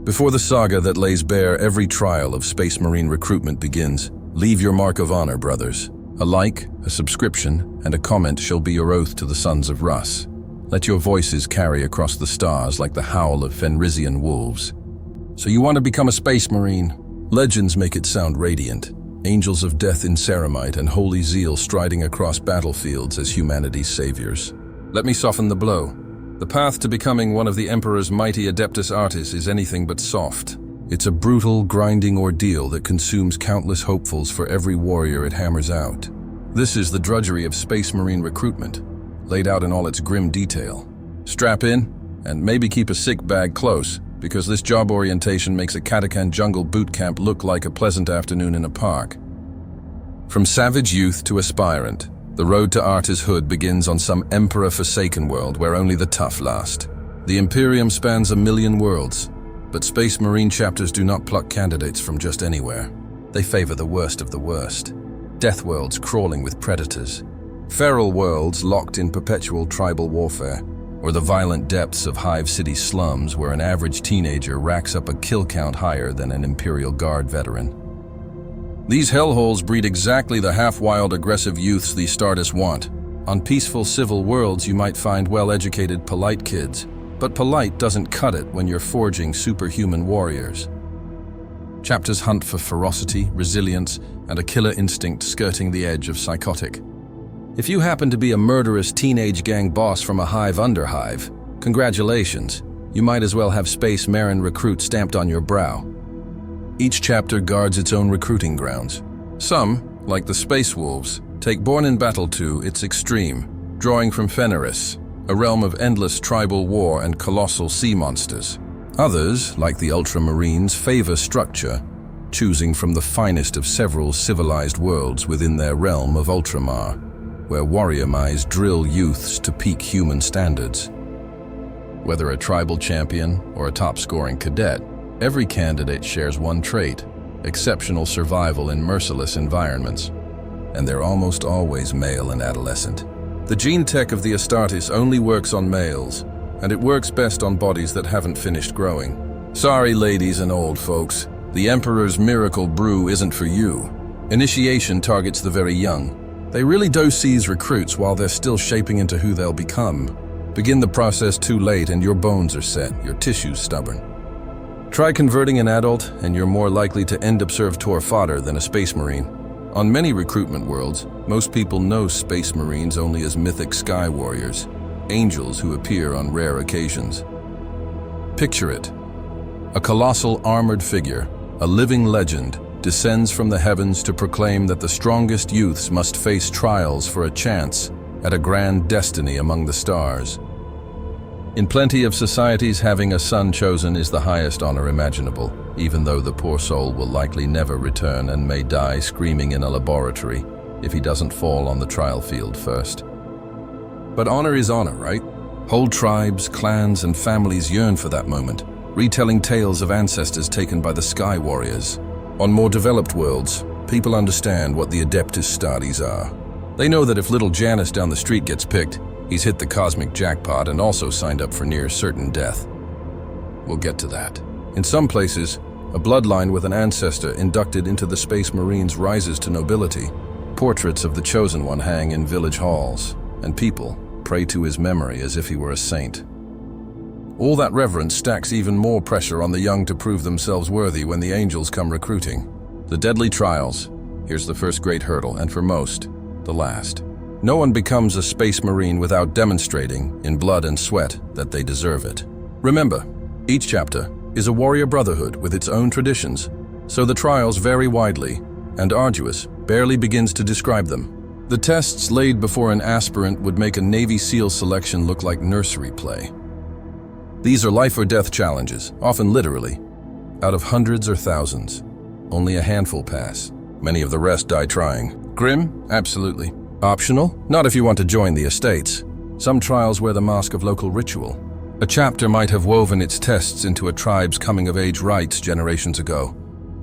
Before the saga that lays bare every trial of Space Marine recruitment begins, leave your mark of honor, brothers. A like, a subscription, and a comment shall be your oath to the sons of Russ. Let your voices carry across the stars like the howl of Fenrisian wolves. So you want to become a Space Marine? Legends make it sound radiant. Angels of death in ceramite and holy zeal striding across battlefields as humanity's saviors. Let me soften the blow. The path to becoming one of the Emperor's mighty Adeptus Artis is anything but soft. It's a brutal, grinding ordeal that consumes countless hopefuls for every warrior it hammers out. This is the drudgery of Space Marine recruitment, laid out in all its grim detail. Strap in, and maybe keep a sick bag close, because this job orientation makes a Katakan jungle boot camp look like a pleasant afternoon in a park. From savage youth to aspirant, the road to Artis Hood begins on some Emperor-forsaken world where only the tough last. The Imperium spans 1,000,000 worlds, but Space Marine chapters do not pluck candidates from just anywhere. They favor the worst of the worst. Death worlds crawling with predators, feral worlds locked in perpetual tribal warfare, or the violent depths of Hive City slums where an average teenager racks up a kill count higher than an Imperial Guard veteran. These hellholes breed exactly the half-wild aggressive youths the Astartes want. On peaceful civil worlds you might find well-educated, polite kids, but polite doesn't cut it when you're forging superhuman warriors. Chapters hunt for ferocity, resilience, and a killer instinct skirting the edge of psychotic. If you happen to be a murderous teenage gang boss from a Hive underhive, congratulations, you might as well have Space Marine recruit stamped on your brow. Each chapter guards its own recruiting grounds. Some, like the Space Wolves, take Born in Battle to its extreme, drawing from Fenris, a realm of endless tribal war and colossal sea monsters. Others, like the Ultramarines, favor structure, choosing from the finest of several civilized worlds within their realm of Ultramar, where warrior mice drill youths to peak human standards. Whether a tribal champion or a top-scoring cadet, every candidate shares one trait: exceptional survival in merciless environments. And they're almost always male and adolescent. The gene tech of the Astartes only works on males, and it works best on bodies that haven't finished growing. Sorry, ladies and old folks, the Emperor's miracle brew isn't for you. Initiation targets the very young. They really do seize recruits while they're still shaping into who they'll become. Begin the process too late and your bones are set, your tissues stubborn. Try converting an adult and you're more likely to end up servitor fodder than a Space Marine. On many recruitment worlds, most people know Space Marines only as mythic sky warriors, angels who appear on rare occasions. Picture it. A colossal armored figure, a living legend, descends from the heavens to proclaim that the strongest youths must face trials for a chance at a grand destiny among the stars. In plenty of societies, having a son chosen is the highest honor imaginable, even though the poor soul will likely never return and may die screaming in a laboratory if he doesn't fall on the trial field first. But honor is honor, right? Whole tribes, clans, and families yearn for that moment, retelling tales of ancestors taken by the Sky Warriors. On more developed worlds, people understand what the Adeptus Astartes are. They know that if little Janice down the street gets picked, he's hit the cosmic jackpot and also signed up for near certain death. We'll get to that. In some places, a bloodline with an ancestor inducted into the Space Marines rises to nobility. Portraits of the Chosen One hang in village halls, and people pray to his memory as if he were a saint. All that reverence stacks even more pressure on the young to prove themselves worthy when the angels come recruiting. The deadly trials. Here's the first great hurdle, and for most, the last. No one becomes a Space Marine without demonstrating, in blood and sweat, that they deserve it. Remember, each chapter is a warrior brotherhood with its own traditions, so the trials vary widely, and arduous barely begins to describe them. The tests laid before an aspirant would make a Navy SEAL selection look like nursery play. These are life or death challenges, often literally. Out of hundreds or thousands, only a handful pass. Many of the rest die trying. Grim? Absolutely. Optional? Not if you want to join the estates. Some trials wear the mask of local ritual. A chapter might have woven its tests into a tribe's coming-of-age rites generations ago.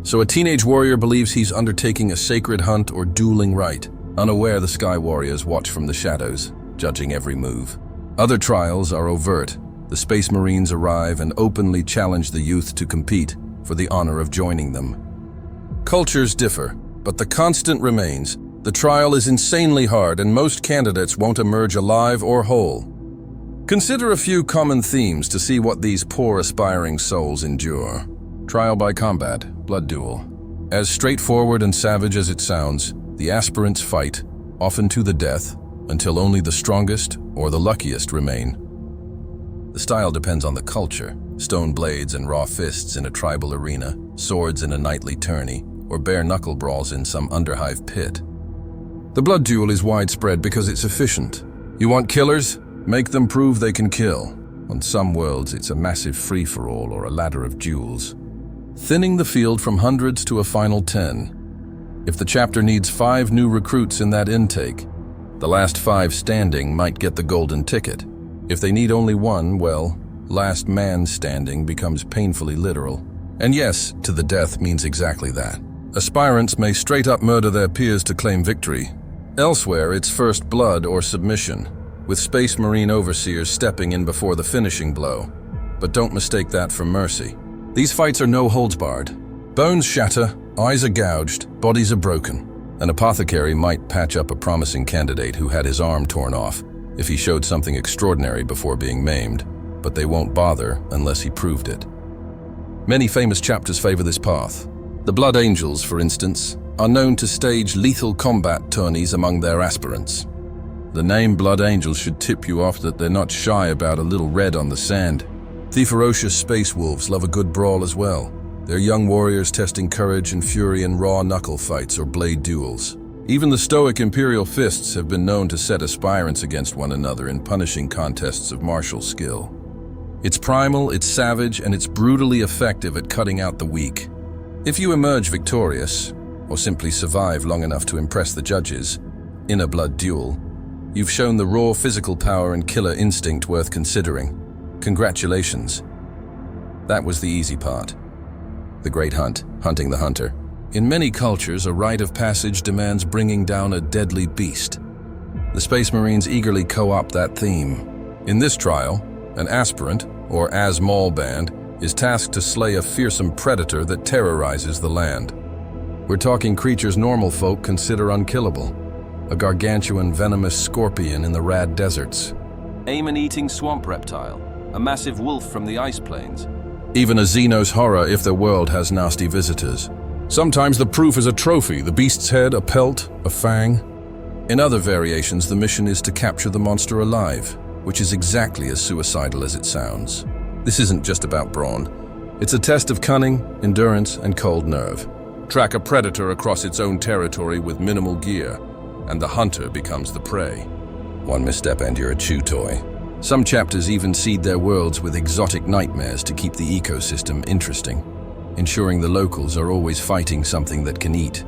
So a teenage warrior believes he's undertaking a sacred hunt or dueling rite, unaware the Sky Warriors watch from the shadows, judging every move. Other trials are overt. The Space Marines arrive and openly challenge the youth to compete for the honor of joining them. Cultures differ, but the constant remains. The trial is insanely hard and most candidates won't emerge alive or whole. Consider a few common themes to see what these poor aspiring souls endure. Trial by combat, blood duel. As straightforward and savage as it sounds, the aspirants fight, often to the death, until only the strongest or the luckiest remain. The style depends on the culture. Stone blades and raw fists in a tribal arena, swords in a knightly tourney, or bare knuckle brawls in some underhive pit. The blood duel is widespread because it's efficient. You want killers? Make them prove they can kill. On some worlds, it's a massive free-for-all or a ladder of duels, thinning the field from hundreds to a final 10. If the chapter needs 5 new recruits in that intake, the last 5 standing might get the golden ticket. If they need only 1, well, last man standing becomes painfully literal. And yes, to the death means exactly that. Aspirants may straight up murder their peers to claim victory. Elsewhere, it's first blood or submission, with Space Marine overseers stepping in before the finishing blow. But don't mistake that for mercy. These fights are no holds barred. Bones shatter, eyes are gouged, bodies are broken. An apothecary might patch up a promising candidate who had his arm torn off if he showed something extraordinary before being maimed, but they won't bother unless he proved it. Many famous chapters favor this path. The Blood Angels, for instance, are known to stage lethal combat tourneys among their aspirants. The name Blood Angels should tip you off that they're not shy about a little red on the sand. The ferocious space wolves love a good brawl as well. They're young warriors testing courage and fury in raw knuckle fights or blade duels. Even the stoic Imperial Fists have been known to set aspirants against one another in punishing contests of martial skill. It's primal, it's savage, and it's brutally effective at cutting out the weak. If you emerge victorious, or simply survive long enough to impress the judges, in a blood duel, you've shown the raw physical power and killer instinct worth considering. Congratulations. That was the easy part. The Great Hunt, hunting the hunter. In many cultures, a rite of passage demands bringing down a deadly beast. The Space Marines eagerly co-opt that theme. In this trial, an aspirant, or Asmal band, is tasked to slay a fearsome predator that terrorizes the land. We're talking creatures normal folk consider unkillable. A gargantuan venomous scorpion in the Rad deserts. Aim an eating swamp reptile. A massive wolf from the ice plains. Even a Xenos horror if the world has nasty visitors. Sometimes the proof is a trophy, the beast's head, a pelt, a fang. In other variations, the mission is to capture the monster alive, which is exactly as suicidal as it sounds. This isn't just about brawn. It's a test of cunning, endurance, and cold nerve. Track a predator across its own territory with minimal gear, and the hunter becomes the prey. One misstep and you're a chew toy. Some chapters even seed their worlds with exotic nightmares to keep the ecosystem interesting, ensuring the locals are always fighting something that can eat.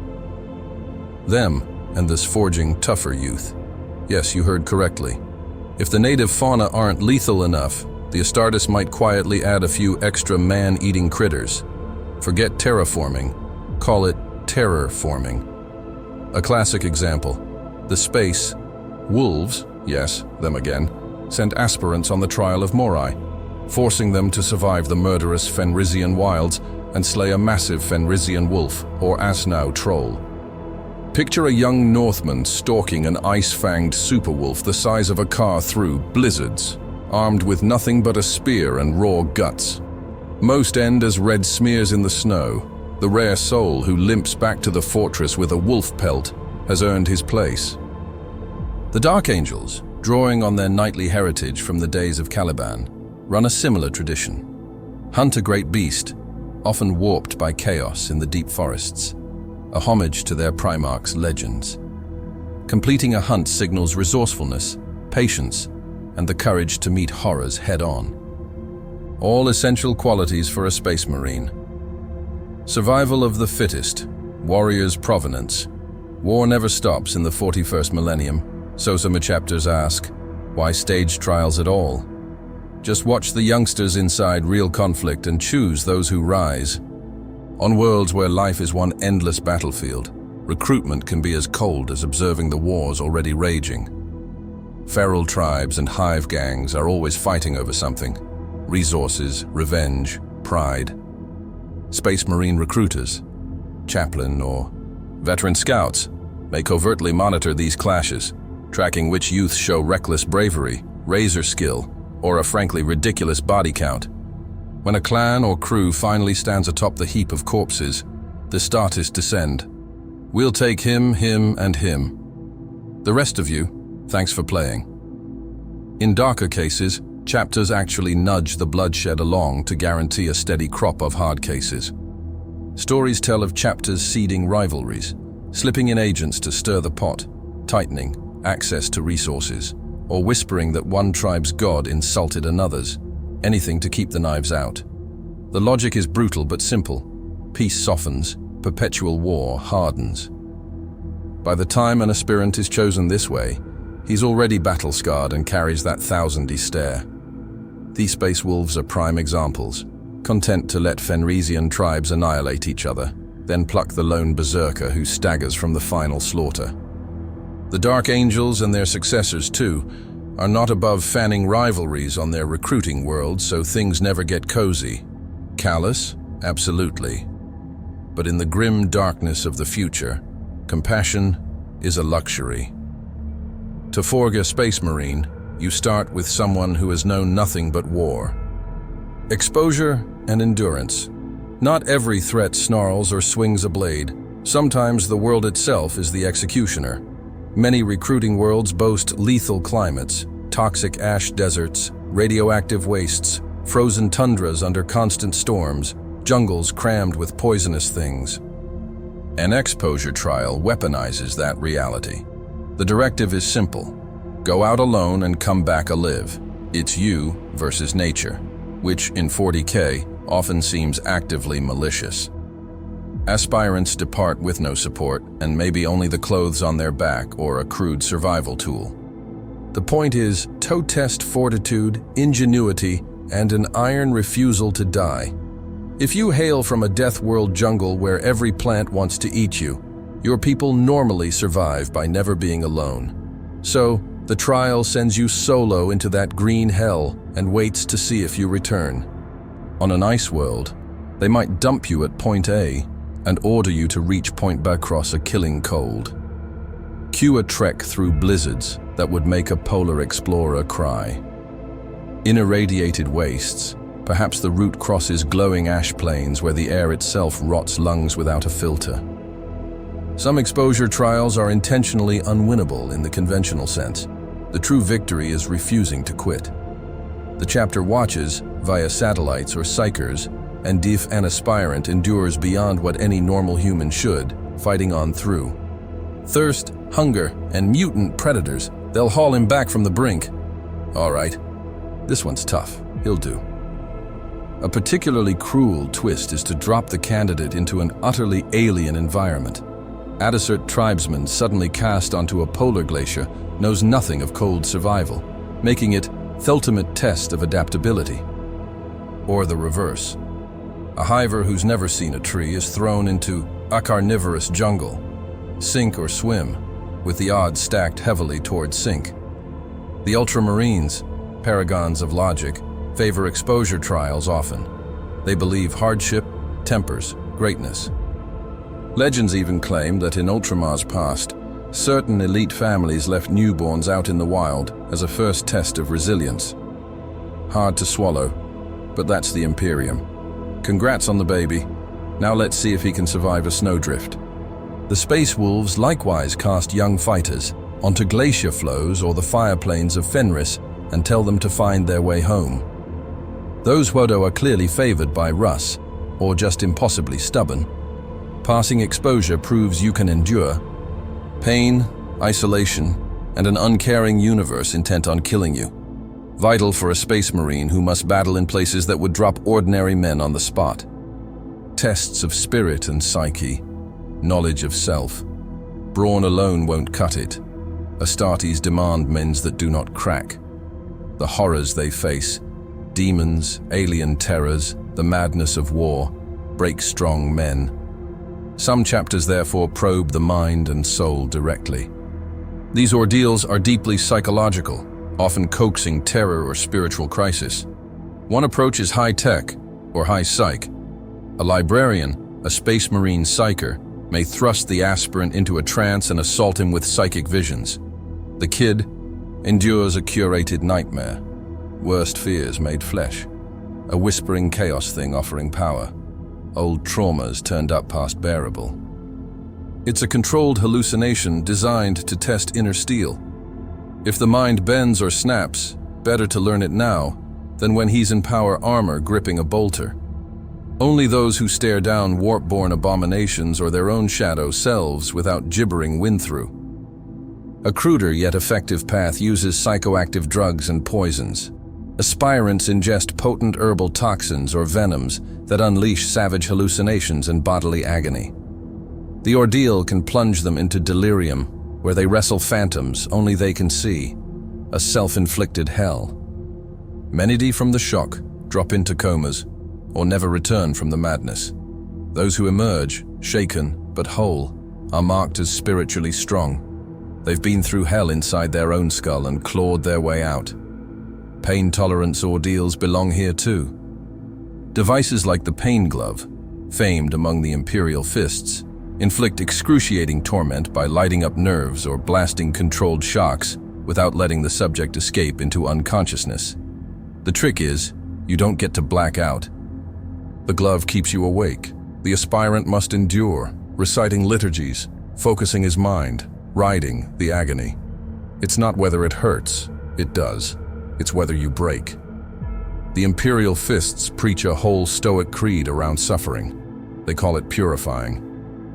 Them, and thus forging tougher youth. Yes, you heard correctly. If the native fauna aren't lethal enough, the Astartes might quietly add a few extra man-eating critters. Forget terraforming, call it terror-forming. A classic example, the space wolves, yes, them again, sent aspirants on the trial of Morai, forcing them to survive the murderous Fenrisian wilds and slay a massive Fenrisian wolf, or Asnau troll. Picture a young Northman stalking an ice-fanged superwolf the size of a car through blizzards, armed with nothing but a spear and raw guts. Most end as red smears in the snow. The rare soul who limps back to the fortress with a wolf pelt has earned his place. The Dark Angels, drawing on their knightly heritage from the days of Caliban, run a similar tradition. Hunt a great beast, often warped by chaos in the deep forests, a homage to their Primarch's legends. Completing a hunt signals resourcefulness, patience, and the courage to meet horrors head-on. All essential qualities for a Space Marine. Survival of the fittest, warrior's provenance. War never stops in the 41st millennium, so some chapters ask, why stage trials at all? Just watch the youngsters inside real conflict and choose those who rise. On worlds where life is one endless battlefield, recruitment can be as cold as observing the wars already raging. Feral tribes and hive gangs are always fighting over something, resources, revenge, pride. Space Marine recruiters, chaplain or veteran scouts may covertly monitor these clashes, tracking which youth show reckless bravery, razor skill, or a frankly ridiculous body count. When a clan or crew finally stands atop the heap of corpses, the statists descend. We'll take him, and him. The rest of you, thanks for playing. In darker cases, chapters actually nudge the bloodshed along to guarantee a steady crop of hard cases. Stories tell of chapters seeding rivalries, slipping in agents to stir the pot, tightening access to resources, or whispering that one tribe's god insulted another's, anything to keep the knives out. The logic is brutal but simple. Peace softens, perpetual war hardens. By the time an aspirant is chosen this way, he's already battle-scarred and carries that thousand-y stare. These space wolves are prime examples, content to let Fenrisian tribes annihilate each other, then pluck the lone berserker who staggers from the final slaughter. The Dark Angels and their successors, too, are not above fanning rivalries on their recruiting world so things never get cozy. Callous? Absolutely. But in the grim darkness of the future, compassion is a luxury. To forge a Space Marine, you start with someone who has known nothing but war. Exposure and endurance. Not every threat snarls or swings a blade. Sometimes the world itself is the executioner. Many recruiting worlds boast lethal climates, toxic ash deserts, radioactive wastes, frozen tundras under constant storms, jungles crammed with poisonous things. An exposure trial weaponizes that reality. The directive is simple. Go out alone and come back alive. It's you versus nature, which in 40K often seems actively malicious. Aspirants depart with no support and maybe only the clothes on their back or a crude survival tool. The point is, toe test fortitude, ingenuity, and an iron refusal to die. If you hail from a death world jungle where every plant wants to eat you, your people normally survive by never being alone. So, the trial sends you solo into that green hell and waits to see if you return. On an ice world, they might dump you at point A and order you to reach point B across a killing cold. Cue a trek through blizzards that would make a polar explorer cry. In irradiated wastes, perhaps the route crosses glowing ash plains where the air itself rots lungs without a filter. Some exposure trials are intentionally unwinnable in the conventional sense. The true victory is refusing to quit. The chapter watches, via satellites or psychers, and if an aspirant endures beyond what any normal human should, fighting on through. Thirst, hunger, and mutant predators, they'll haul him back from the brink. All right, this one's tough, he'll do. A particularly cruel twist is to drop the candidate into an utterly alien environment. Adasert tribesman suddenly cast onto a polar glacier knows nothing of cold survival, making it the ultimate test of adaptability. Or the reverse. A hiver who's never seen a tree is thrown into a carnivorous jungle. Sink or swim, with the odds stacked heavily towards sink. The ultramarines, paragons of logic, favor exposure trials often. They believe hardship tempers greatness. Legends even claim that in Ultramar's past, certain elite families left newborns out in the wild as a first test of resilience. Hard to swallow, but that's the Imperium. Congrats on the baby. Now let's see if he can survive a snowdrift. The Space Wolves likewise cast young fighters onto glacier flows or the fire plains of Fenris and tell them to find their way home. Those Wodo are clearly favored by Russ, or just impossibly stubborn. Passing exposure proves you can endure pain, isolation, and an uncaring universe intent on killing you. Vital for a Space Marine who must battle in places that would drop ordinary men on the spot. Tests of spirit and psyche, knowledge of self. Brawn alone won't cut it. Astartes demand mens that do not crack. The horrors they face, demons, alien terrors, the madness of war, break strong men. Some chapters therefore probe the mind and soul directly. These ordeals are deeply psychological, often coaxing terror or spiritual crisis. One approach is high-tech, or high-psych. A librarian, a space marine psyker, may thrust the aspirant into a trance and assault him with psychic visions. The kid endures a curated nightmare, worst fears made flesh, a whispering chaos thing offering power, old traumas turned up past bearable. It's a controlled hallucination designed to test inner steel. If the mind bends or snaps, better to learn it now than when he's in power armor gripping a bolter. Only those who stare down warp-born abominations or their own shadow selves without gibbering win through. A cruder yet effective path uses psychoactive drugs and poisons. Aspirants ingest potent herbal toxins or venoms that unleash savage hallucinations and bodily agony. The ordeal can plunge them into delirium, where they wrestle phantoms only they can see, a self-inflicted hell. Many die from the shock, drop into comas, or never return from the madness. Those who emerge, shaken but whole, are marked as spiritually strong. They've been through hell inside their own skull and clawed their way out. Pain tolerance ordeals belong here too. Devices like the pain glove, famed among the imperial fists, inflict excruciating torment by lighting up nerves or blasting controlled shocks without letting the subject escape into unconsciousness. The trick is, you don't get to black out. The glove keeps you awake. The aspirant must endure, reciting liturgies, focusing his mind, riding the agony. It's not whether it hurts, it does. It's whether you break. The imperial fists preach a whole stoic creed around suffering. They call it purifying.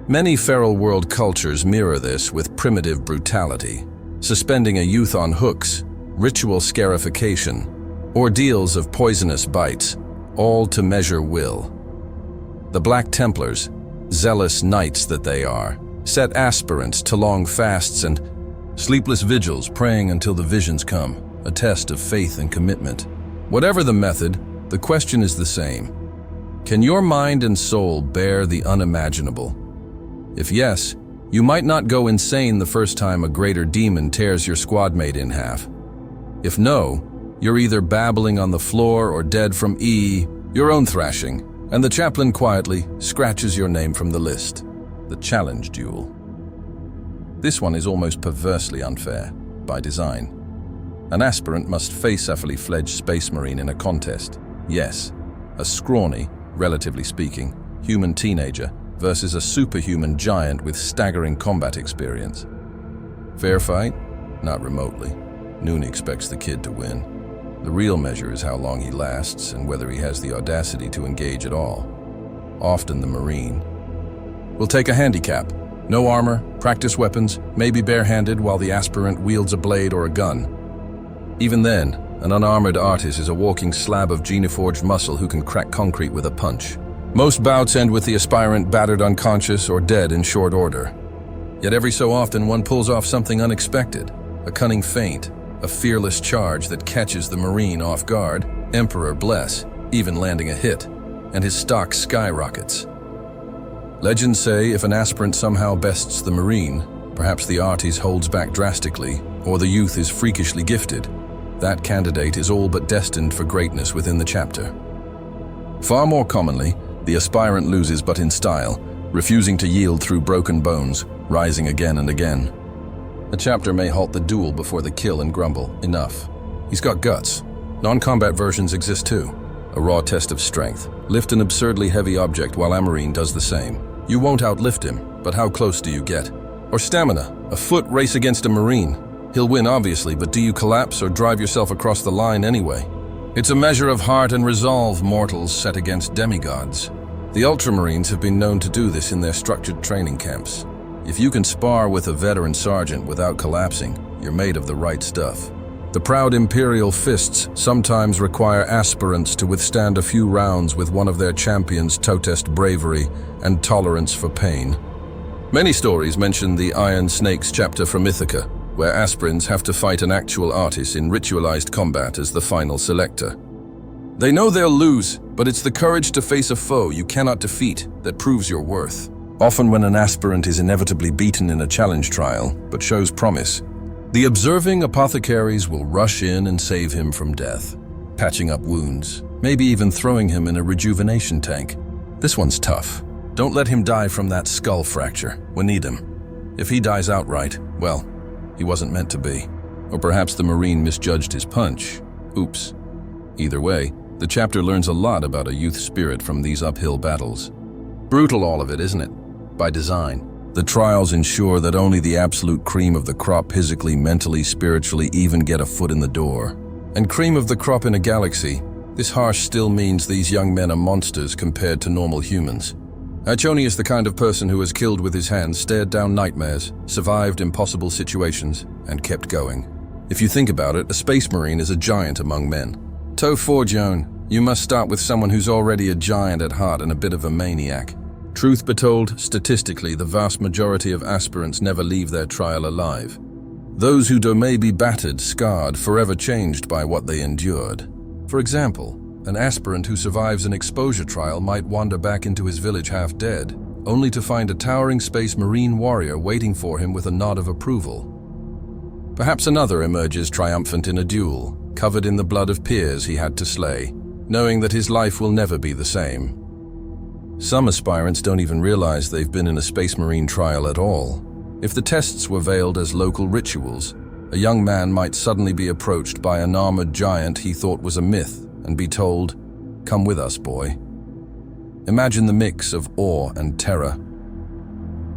Many feral world cultures mirror this with primitive brutality, suspending a youth on hooks, ritual scarification, ordeals of poisonous bites, all to measure will. The Black Templars, zealous knights that they are, set aspirants to long fasts and sleepless vigils praying until the visions come, a test of faith and commitment. Whatever the method, the question is the same. Can your mind and soul bear the unimaginable? If yes, you might not go insane the first time a greater demon tears your squadmate in half. If no, you're either babbling on the floor or dead from your own thrashing, and the chaplain quietly scratches your name from the list. The challenge duel. This one is almost perversely unfair, by design. An aspirant must face a fully fledged space marine in a contest. Yes, a scrawny, relatively speaking, human teenager versus a superhuman giant with staggering combat experience. Fair fight? Not remotely. Noon expects the kid to win. The real measure is how long he lasts and whether he has the audacity to engage at all. Often the marine. We'll take a handicap. No armor, practice weapons, maybe barehanded while the aspirant wields a blade or a gun. Even then, an unarmored artist is a walking slab of reforged muscle who can crack concrete with a punch. Most bouts end with the aspirant battered unconscious or dead in short order. Yet every so often one pulls off something unexpected, a cunning feint, a fearless charge that catches the marine off guard, Emperor bless, even landing a hit, and his stock skyrockets. Legends say if an aspirant somehow bests the marine, perhaps the artist holds back drastically, or the youth is freakishly gifted. That candidate is all but destined for greatness within the chapter. Far more commonly, the aspirant loses but in style, refusing to yield through broken bones, rising again and again. A chapter may halt the duel before the kill and grumble, enough. He's got guts. Non-combat versions exist too. A raw test of strength. Lift an absurdly heavy object while a marine does the same. You won't outlift him, but how close do you get? Or stamina. A foot race against a marine. He'll win obviously, but do you collapse or drive yourself across the line anyway? It's a measure of heart and resolve mortals set against demigods. The Ultramarines have been known to do this in their structured training camps. If you can spar with a veteran sergeant without collapsing, you're made of the right stuff. The proud Imperial fists sometimes require aspirants to withstand a few rounds with one of their champions to test bravery and tolerance for pain. Many stories mention the Iron Snakes chapter from Ithaca, where aspirants have to fight an actual artist in ritualized combat as the final selector. They know they'll lose, but it's the courage to face a foe you cannot defeat that proves your worth. Often when an aspirant is inevitably beaten in a challenge trial, but shows promise, the observing apothecaries will rush in and save him from death, patching up wounds, maybe even throwing him in a rejuvenation tank. This one's tough. Don't let him die from that skull fracture. We need him. If he dies outright, well, he wasn't meant to be. Or perhaps the Marine misjudged his punch. Oops. Either way, the chapter learns a lot about a youth spirit from these uphill battles. Brutal all of it, isn't it? By design. The trials ensure that only the absolute cream of the crop physically, mentally, spiritually even get a foot in the door. And cream of the crop in a galaxy, this harsh still means these young men are monsters compared to normal humans. Agony is the kind of person who has killed with his hands, stared down nightmares, survived impossible situations, and kept going. If you think about it, a space marine is a giant among men. Reforged, you must start with someone who's already a giant at heart and a bit of a maniac. Truth be told, statistically, the vast majority of aspirants never leave their trial alive. Those who may be battered, scarred, forever changed by what they endured. For example, an aspirant who survives an exposure trial might wander back into his village half dead, only to find a towering space marine warrior waiting for him with a nod of approval. Perhaps another emerges triumphant in a duel, covered in the blood of peers he had to slay, knowing that his life will never be the same. Some aspirants don't even realize they've been in a space marine trial at all. If the tests were veiled as local rituals, a young man might suddenly be approached by an armored giant he thought was a myth and be told, "Come with us, boy." Imagine the mix of awe and terror.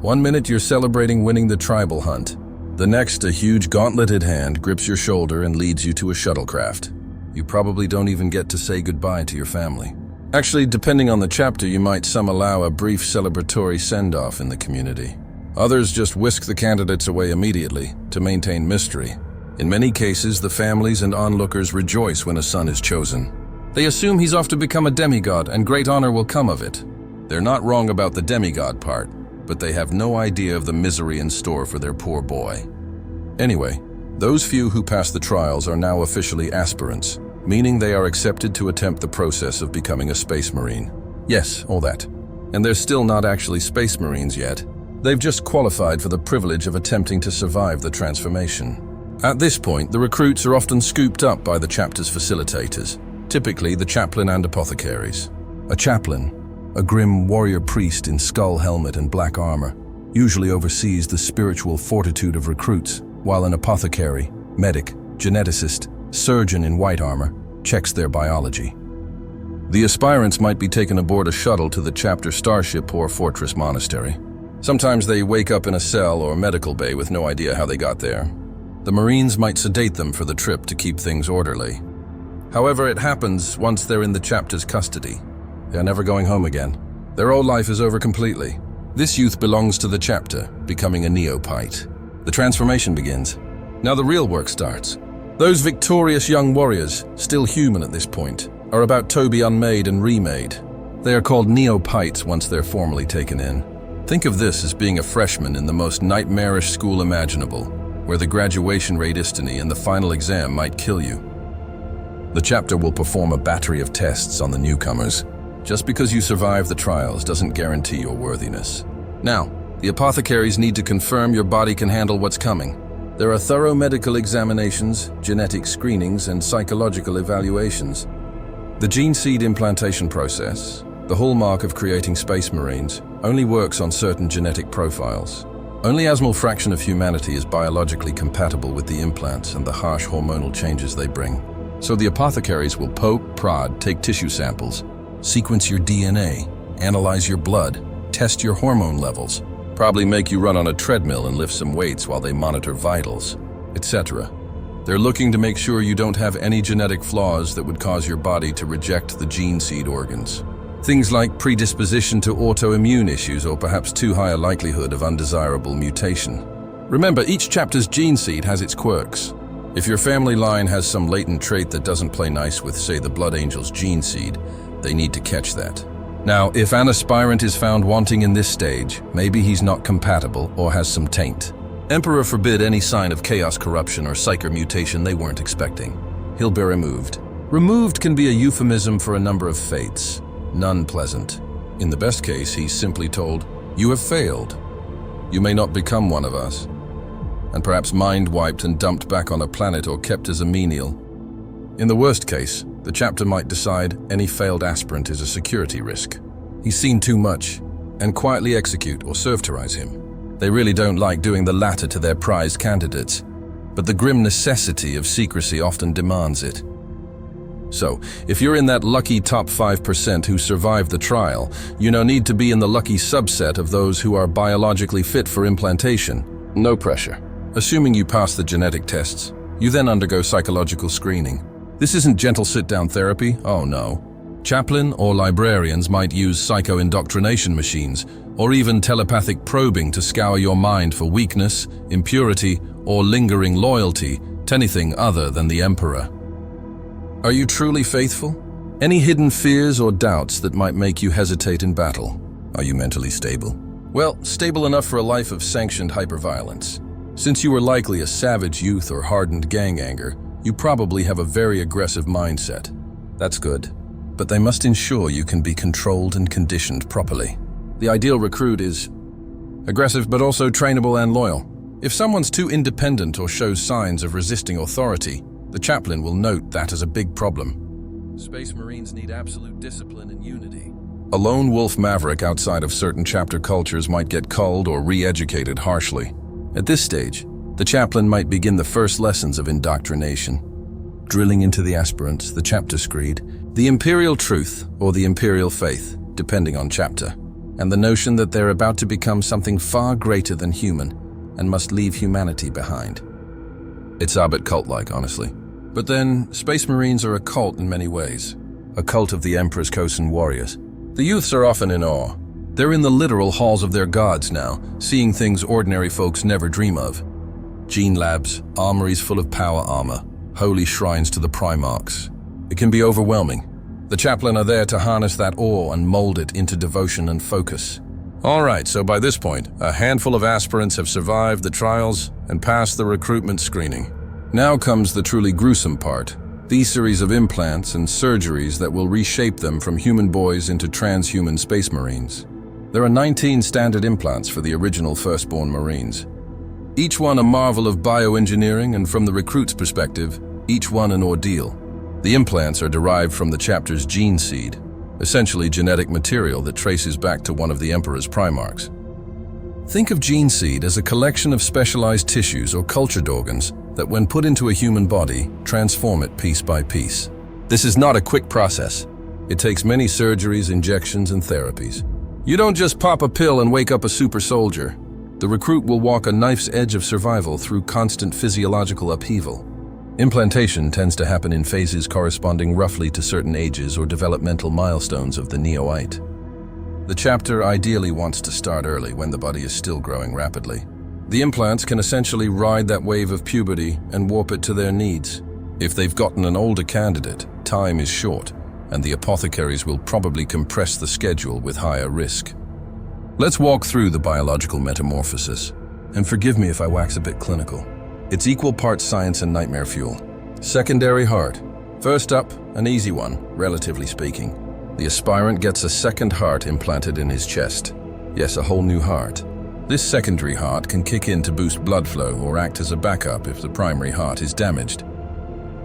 One minute you're celebrating winning the tribal hunt. The next, a huge gauntleted hand grips your shoulder and leads you to a shuttlecraft. You probably don't even get to say goodbye to your family. Actually, depending on the chapter, you might some allow a brief celebratory send-off in the community. Others just whisk the candidates away immediately to maintain mystery. In many cases, the families and onlookers rejoice when a son is chosen. They assume he's off to become a demigod and great honor will come of it. They're not wrong about the demigod part, but they have no idea of the misery in store for their poor boy. Anyway, those few who pass the trials are now officially aspirants, meaning they are accepted to attempt the process of becoming a space marine. Yes, all that. And they're still not actually space marines yet. They've just qualified for the privilege of attempting to survive the transformation. At this point, the recruits are often scooped up by the chapter's facilitators, typically the chaplain and apothecaries. A chaplain, a grim warrior priest in skull helmet and black armor, usually oversees the spiritual fortitude of recruits, while an apothecary, medic, geneticist, surgeon in white armor checks their biology. The aspirants might be taken aboard a shuttle to the chapter starship or fortress monastery. Sometimes they wake up in a cell or medical bay with no idea how they got there. The Marines might sedate them for the trip to keep things orderly. However, it happens once they're in the chapter's custody. They're never going home again. Their old life is over completely. This youth belongs to the chapter, becoming a neophyte. The transformation begins. Now the real work starts. Those victorious young warriors, still human at this point, are about to be unmade and remade. They are called neophytes once they're formally taken in. Think of this as being a freshman in the most nightmarish school imaginable, where the graduation rate destiny and the final exam might kill you. The chapter will perform a battery of tests on the newcomers. Just because you survive the trials doesn't guarantee your worthiness. Now, the apothecaries need to confirm your body can handle what's coming. There are thorough medical examinations, genetic screenings, and psychological evaluations. The gene seed implantation process, the hallmark of creating space marines, only works on certain genetic profiles. Only a small fraction of humanity is biologically compatible with the implants and the harsh hormonal changes they bring. So the apothecaries will poke, prod, take tissue samples, sequence your DNA, analyze your blood, test your hormone levels, probably make you run on a treadmill and lift some weights while they monitor vitals, etc. They're looking to make sure you don't have any genetic flaws that would cause your body to reject the gene seed organs. Things like predisposition to autoimmune issues or perhaps too high a likelihood of undesirable mutation. Remember, each chapter's gene seed has its quirks. If your family line has some latent trait that doesn't play nice with, say, the Blood Angel's gene seed, they need to catch that. Now, if an aspirant is found wanting in this stage, maybe he's not compatible or has some taint. Emperor forbid any sign of chaos, corruption, or psyker mutation they weren't expecting. He'll be removed. Removed can be a euphemism for a number of fates, none pleasant. In the best case, he's simply told, "You have failed. You may not become one of us." And perhaps mind wiped and dumped back on a planet or kept as a menial. In the worst case, The chapter might decide any failed aspirant is a security risk. He's seen too much, and quietly execute or surgeries him. They really don't like doing the latter to their prized candidates, but the grim necessity of secrecy often demands it. So, if you're in that lucky top 5% who survive the trial, you need to be in the lucky subset of those who are biologically fit for implantation. No pressure. Assuming you pass the genetic tests, you then undergo psychological screening. This isn't gentle sit-down therapy, oh no. Chaplain or librarians might use psycho-indoctrination machines, or even telepathic probing to scour your mind for weakness, impurity, or lingering loyalty to anything other than the Emperor. Are you truly faithful? Any hidden fears or doubts that might make you hesitate in battle? Are you mentally stable? Well, stable enough for a life of sanctioned hyperviolence. Since you were likely a savage youth or hardened gang anger, you probably have a very aggressive mindset. That's good, but they must ensure you can be controlled and conditioned properly. The ideal recruit is aggressive but also trainable and loyal. If someone's too independent or shows signs of resisting authority, the chaplain will note that as a big problem. Space Marines need absolute discipline and unity. A lone wolf maverick outside of certain chapter cultures might get culled or re-educated harshly. At this stage, the chaplain might begin the first lessons of indoctrination, drilling into the aspirants, the chapter screed, the imperial truth or the imperial faith, depending on chapter, and the notion that they're about to become something far greater than human and must leave humanity behind. It's a bit cult-like, honestly. But then, Space Marines are a cult in many ways. A cult of the Emperor's Khosan warriors. The youths are often in awe. They're in the literal halls of their gods now, seeing things ordinary folks never dream of. Gene labs, armories full of power armor, holy shrines to the Primarchs. It can be overwhelming. The chaplain are there to harness that awe and mold it into devotion and focus. Alright, so by this point, a handful of aspirants have survived the trials and passed the recruitment screening. Now comes the truly gruesome part, the series of implants and surgeries that will reshape them from human boys into transhuman Space Marines. There are 19 standard implants for the original firstborn Marines. Each one a marvel of bioengineering, and from the recruit's perspective, each one an ordeal. The implants are derived from the chapter's gene seed, essentially genetic material that traces back to one of the Emperor's Primarchs. Think of gene seed as a collection of specialized tissues or cultured organs that, when put into a human body, transform it piece by piece. This is not a quick process. It takes many surgeries, injections, and therapies. You don't just pop a pill and wake up a super soldier. The recruit will walk a knife's edge of survival through constant physiological upheaval. Implantation tends to happen in phases corresponding roughly to certain ages or developmental milestones of the neoite. The chapter ideally wants to start early when the body is still growing rapidly. The implants can essentially ride that wave of puberty and warp it to their needs. If they've gotten an older candidate, time is short, and the apothecaries will probably compress the schedule with higher risk. Let's walk through the biological metamorphosis. And forgive me if I wax a bit clinical. It's equal parts science and nightmare fuel. Secondary heart. First up, an easy one, relatively speaking. The aspirant gets a second heart implanted in his chest. Yes, a whole new heart. This secondary heart can kick in to boost blood flow or act as a backup if the primary heart is damaged.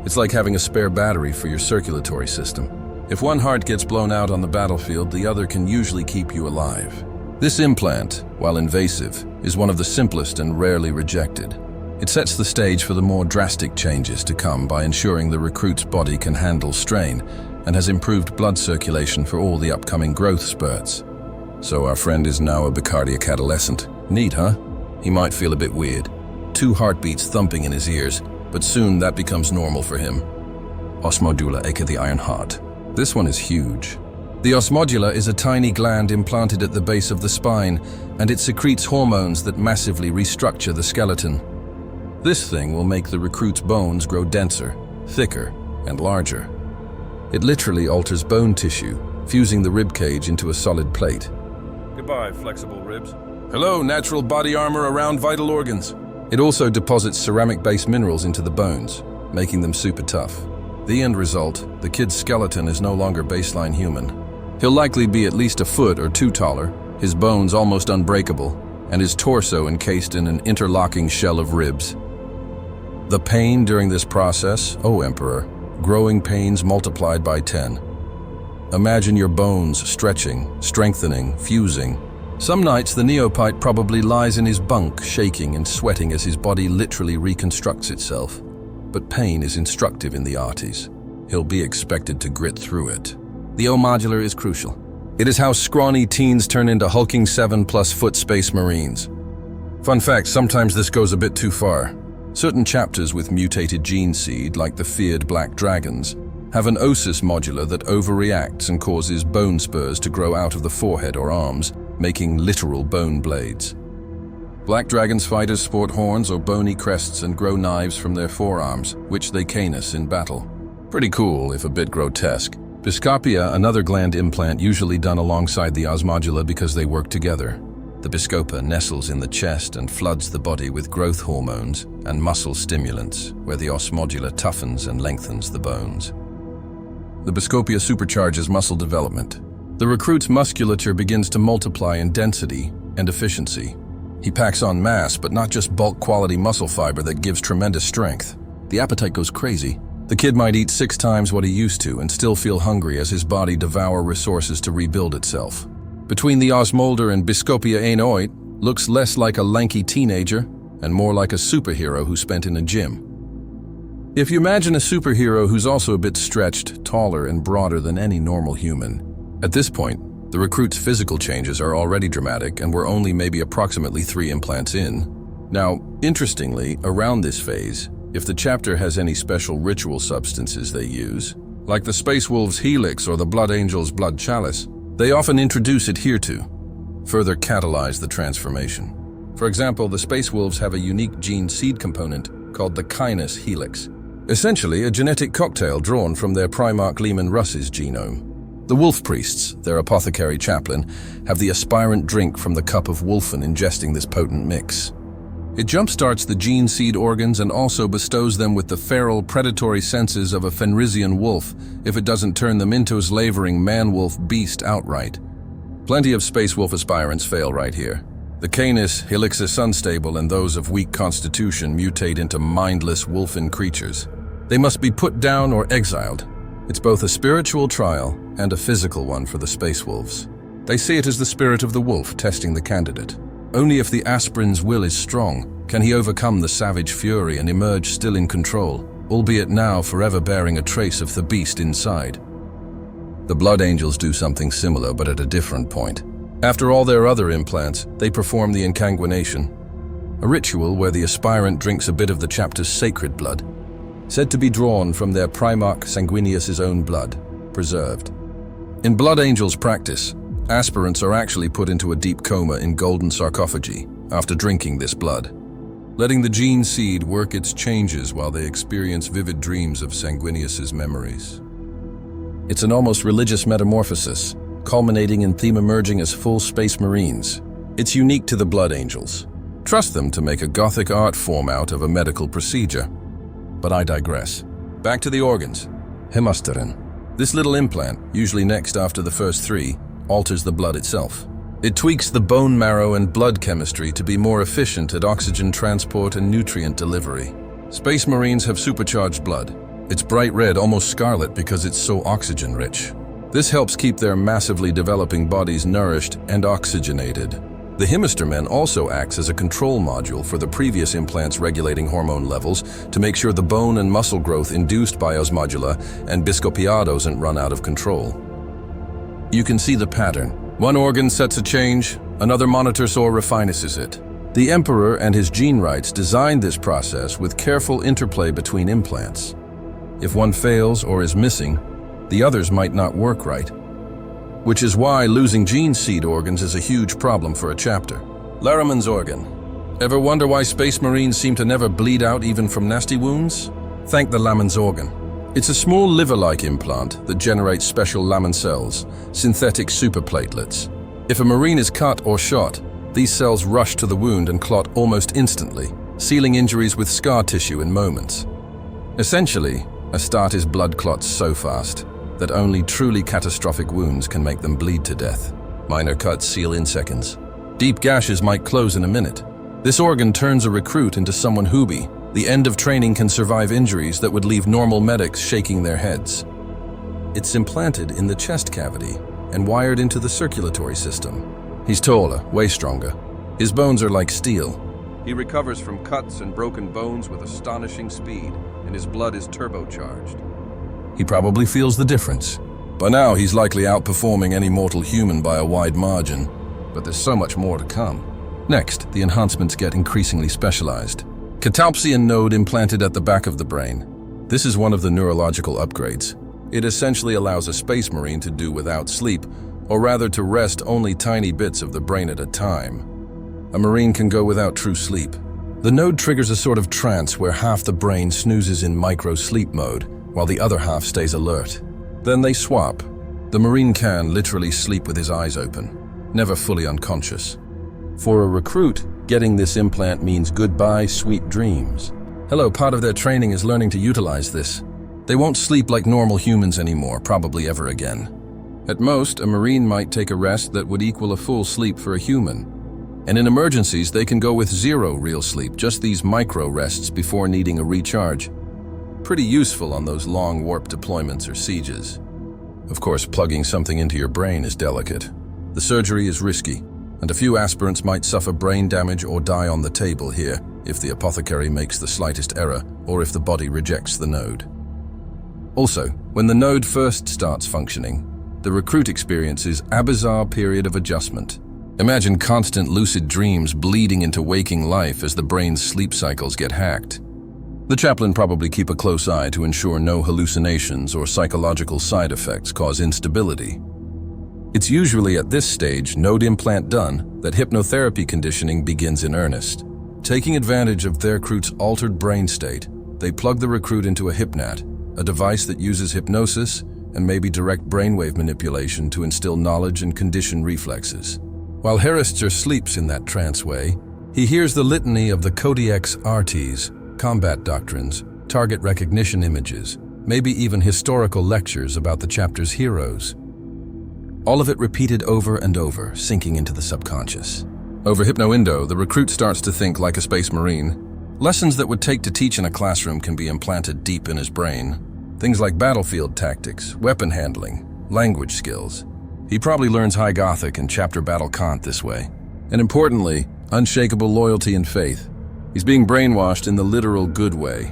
It's like having a spare battery for your circulatory system. If one heart gets blown out on the battlefield, the other can usually keep you alive. This implant, while invasive, is one of the simplest and rarely rejected. It sets the stage for the more drastic changes to come by ensuring the recruit's body can handle strain and has improved blood circulation for all the upcoming growth spurts. So our friend is now a bicardiac adolescent. Neat, huh? He might feel a bit weird. 2 heartbeats thumping in his ears, but soon that becomes normal for him. Osmodula, aka the Iron Heart. This one is huge. The osmodula is a tiny gland implanted at the base of the spine, and it secretes hormones that massively restructure the skeleton. This thing will make the recruit's bones grow denser, thicker, and larger. It literally alters bone tissue, fusing the rib cage into a solid plate. Goodbye, flexible ribs. Hello, natural body armor around vital organs. It also deposits ceramic-based minerals into the bones, making them super tough. The end result, the kid's skeleton is no longer baseline human. He'll likely be at least a foot or 2 taller, his bones almost unbreakable, and his torso encased in an interlocking shell of ribs. The pain during this process, oh Emperor, growing pains multiplied by 10. Imagine your bones stretching, strengthening, fusing. Some nights the neophyte probably lies in his bunk, shaking and sweating as his body literally reconstructs itself. But pain is instructive in the artes. He'll be expected to grit through it. The O-modular is crucial. It is how scrawny teens turn into hulking 7+ foot space marines. Fun fact, sometimes this goes a bit too far. Certain chapters with mutated gene seed, like the feared black dragons, have an osis modular that overreacts and causes bone spurs to grow out of the forehead or arms, making literal bone blades. Black dragons fighters sport horns or bony crests and grow knives from their forearms, which they canis in battle. Pretty cool, if a bit grotesque. Biscopia, another gland implant usually done alongside the osmodula because they work together. The biscopa nestles in the chest and floods the body with growth hormones and muscle stimulants, where the osmodula toughens and lengthens the bones. The biscopia supercharges muscle development. The recruit's musculature begins to multiply in density and efficiency. He packs on mass, but not just bulk-quality muscle fiber that gives tremendous strength. The appetite goes crazy. The kid might eat 6 times what he used to and still feel hungry as his body devour resources to rebuild itself. Between the osmolder and biscopia anoid, looks less like a lanky teenager and more like a superhero who spent in a gym. If you imagine a superhero who's also a bit stretched, taller, and broader than any normal human, at this point, the recruit's physical changes are already dramatic and we're only maybe approximately 3 implants in. Now, interestingly, around this phase, if the chapter has any special ritual substances they use, like the Space Wolves' Helix or the Blood Angels' Blood Chalice, they often introduce it here to further catalyze the transformation. For example, the Space Wolves have a unique gene seed component called the Kinase Helix, essentially a genetic cocktail drawn from their Primarch Lehman Russ's genome. The Wolf Priests, their apothecary chaplain, have the aspirant drink from the cup of Wolfen ingesting this potent mix. It jumpstarts the gene seed organs and also bestows them with the feral, predatory senses of a Fenrisian wolf if it doesn't turn them into a slavering man-wolf beast outright. Plenty of Space Wolf aspirants fail right here. The Canis, Helixus unstable, and those of weak constitution mutate into mindless wolfen creatures. They must be put down or exiled. It's both a spiritual trial and a physical one for the Space Wolves. They see it as the spirit of the wolf testing the candidate. Only if the aspirin's will is strong can he overcome the savage fury and emerge still in control, albeit now forever bearing a trace of the beast inside. The Blood Angels do something similar, but at a different point. After all their other implants, they perform the incanguination, a ritual where the aspirant drinks a bit of the chapter's sacred blood, said to be drawn from their Primarch Sanguinius's own blood, preserved. In Blood Angels practice, aspirants are actually put into a deep coma in golden sarcophagi after drinking this blood, letting the gene seed work its changes while they experience vivid dreams of Sanguinius's memories. It's an almost religious metamorphosis, culminating in them emerging as full Space Marines. It's unique to the Blood Angels. Trust them to make a Gothic art form out of a medical procedure. But I digress. Back to the organs. Hemasterin. This little implant, usually next after the first 3, alters the blood itself. It tweaks the bone marrow and blood chemistry to be more efficient at oxygen transport and nutrient delivery. Space Marines have supercharged blood. It's bright red, almost scarlet, because it's so oxygen-rich. This helps keep their massively developing bodies nourished and oxygenated. The Hemistermen also acts as a control module for the previous implants regulating hormone levels to make sure the bone and muscle growth induced by osmodula and biscopia doesn't run out of control. You can see the pattern. One organ sets a change, another monitors or refines it. The Emperor and his gene rights designed this process with careful interplay between implants. If one fails or is missing, the others might not work right. Which is why losing gene seed organs is a huge problem for a chapter. Laraman's organ. Ever wonder why Space Marines seem to never bleed out even from nasty wounds? Thank the Laman's organ. It's a small liver-like implant that generates special Laman cells, synthetic superplatelets. If a Marine is cut or shot, these cells rush to the wound and clot almost instantly, sealing injuries with scar tissue in moments. Essentially, Astartes blood clots so fast that only truly catastrophic wounds can make them bleed to death. Minor cuts seal in seconds. Deep gashes might close in a minute. This organ turns a recruit into someone who'by, The end of training can survive injuries that would leave normal medics shaking their heads. It's implanted in the chest cavity and wired into the circulatory system. He's taller, way stronger. His bones are like steel. He recovers from cuts and broken bones with astonishing speed, and his blood is turbocharged. He probably feels the difference. By now, he's likely outperforming any mortal human by a wide margin, but there's so much more to come. Next, the enhancements get increasingly specialized. Catalpsian node implanted at the back of the brain. This is one of the neurological upgrades. It essentially allows a space marine to do without sleep, or rather to rest only tiny bits of the brain at a time. A marine can go without true sleep. The node triggers a sort of trance where half the brain snoozes in micro-sleep mode, while the other half stays alert. Then they swap. The marine can literally sleep with his eyes open, never fully unconscious. For a recruit, getting this implant means goodbye, sweet dreams. Hello, part of their training is learning to utilize this. They won't sleep like normal humans anymore, probably ever again. At most, a marine might take a rest that would equal a full sleep for a human. And in emergencies, they can go with zero real sleep, just these micro rests before needing a recharge. Pretty useful on those long warp deployments or sieges. Of course, plugging something into your brain is delicate. The surgery is risky, and a few aspirants might suffer brain damage or die on the table here if the apothecary makes the slightest error or if the body rejects the node. Also, when the node first starts functioning, the recruit experiences a bizarre period of adjustment. Imagine constant lucid dreams bleeding into waking life as the brain's sleep cycles get hacked. The chaplain probably keep a close eye to ensure no hallucinations or psychological side effects cause instability. It's usually at this stage, node implant done, that hypnotherapy conditioning begins in earnest. Taking advantage of their recruit's altered brain state, they plug the recruit into a hypnat, a device that uses hypnosis and maybe direct brainwave manipulation to instill knowledge and condition reflexes. While Herister sleeps in that trance way, he hears the litany of the Codex Artes, combat doctrines, target recognition images, maybe even historical lectures about the chapter's heroes. All of it repeated over and over, sinking into the subconscious. Over Hypno-Indo, the recruit starts to think like a space marine. Lessons that would take to teach in a classroom can be implanted deep in his brain. Things like battlefield tactics, weapon handling, language skills. He probably learns High Gothic and chapter battle cant this way. And importantly, unshakable loyalty and faith. He's being brainwashed in the literal good way.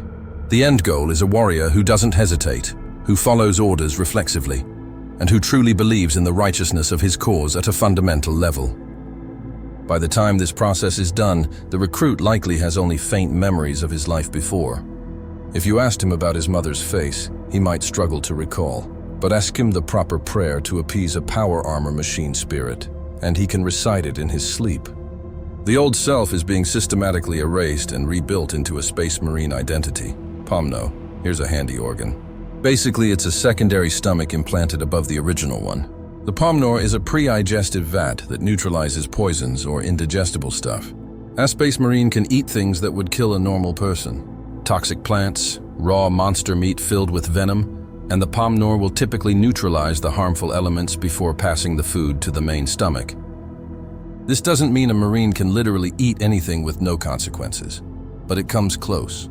The end goal is a warrior who doesn't hesitate, who follows orders reflexively, and who truly believes in the righteousness of his cause at a fundamental level. By the time this process is done, the recruit likely has only faint memories of his life before. If you asked him about his mother's face, he might struggle to recall. But ask him the proper prayer to appease a power armor machine spirit, and he can recite it in his sleep. The old self is being systematically erased and rebuilt into a space marine identity. Pomno, here's a handy organ. Basically, it's a secondary stomach implanted above the original one. The Pomnor is a pre-digestive vat that neutralizes poisons or indigestible stuff. A space marine can eat things that would kill a normal person. Toxic plants, raw monster meat filled with venom, and the Pomnor will typically neutralize the harmful elements before passing the food to the main stomach. This doesn't mean a Marine can literally eat anything with no consequences, but it comes close.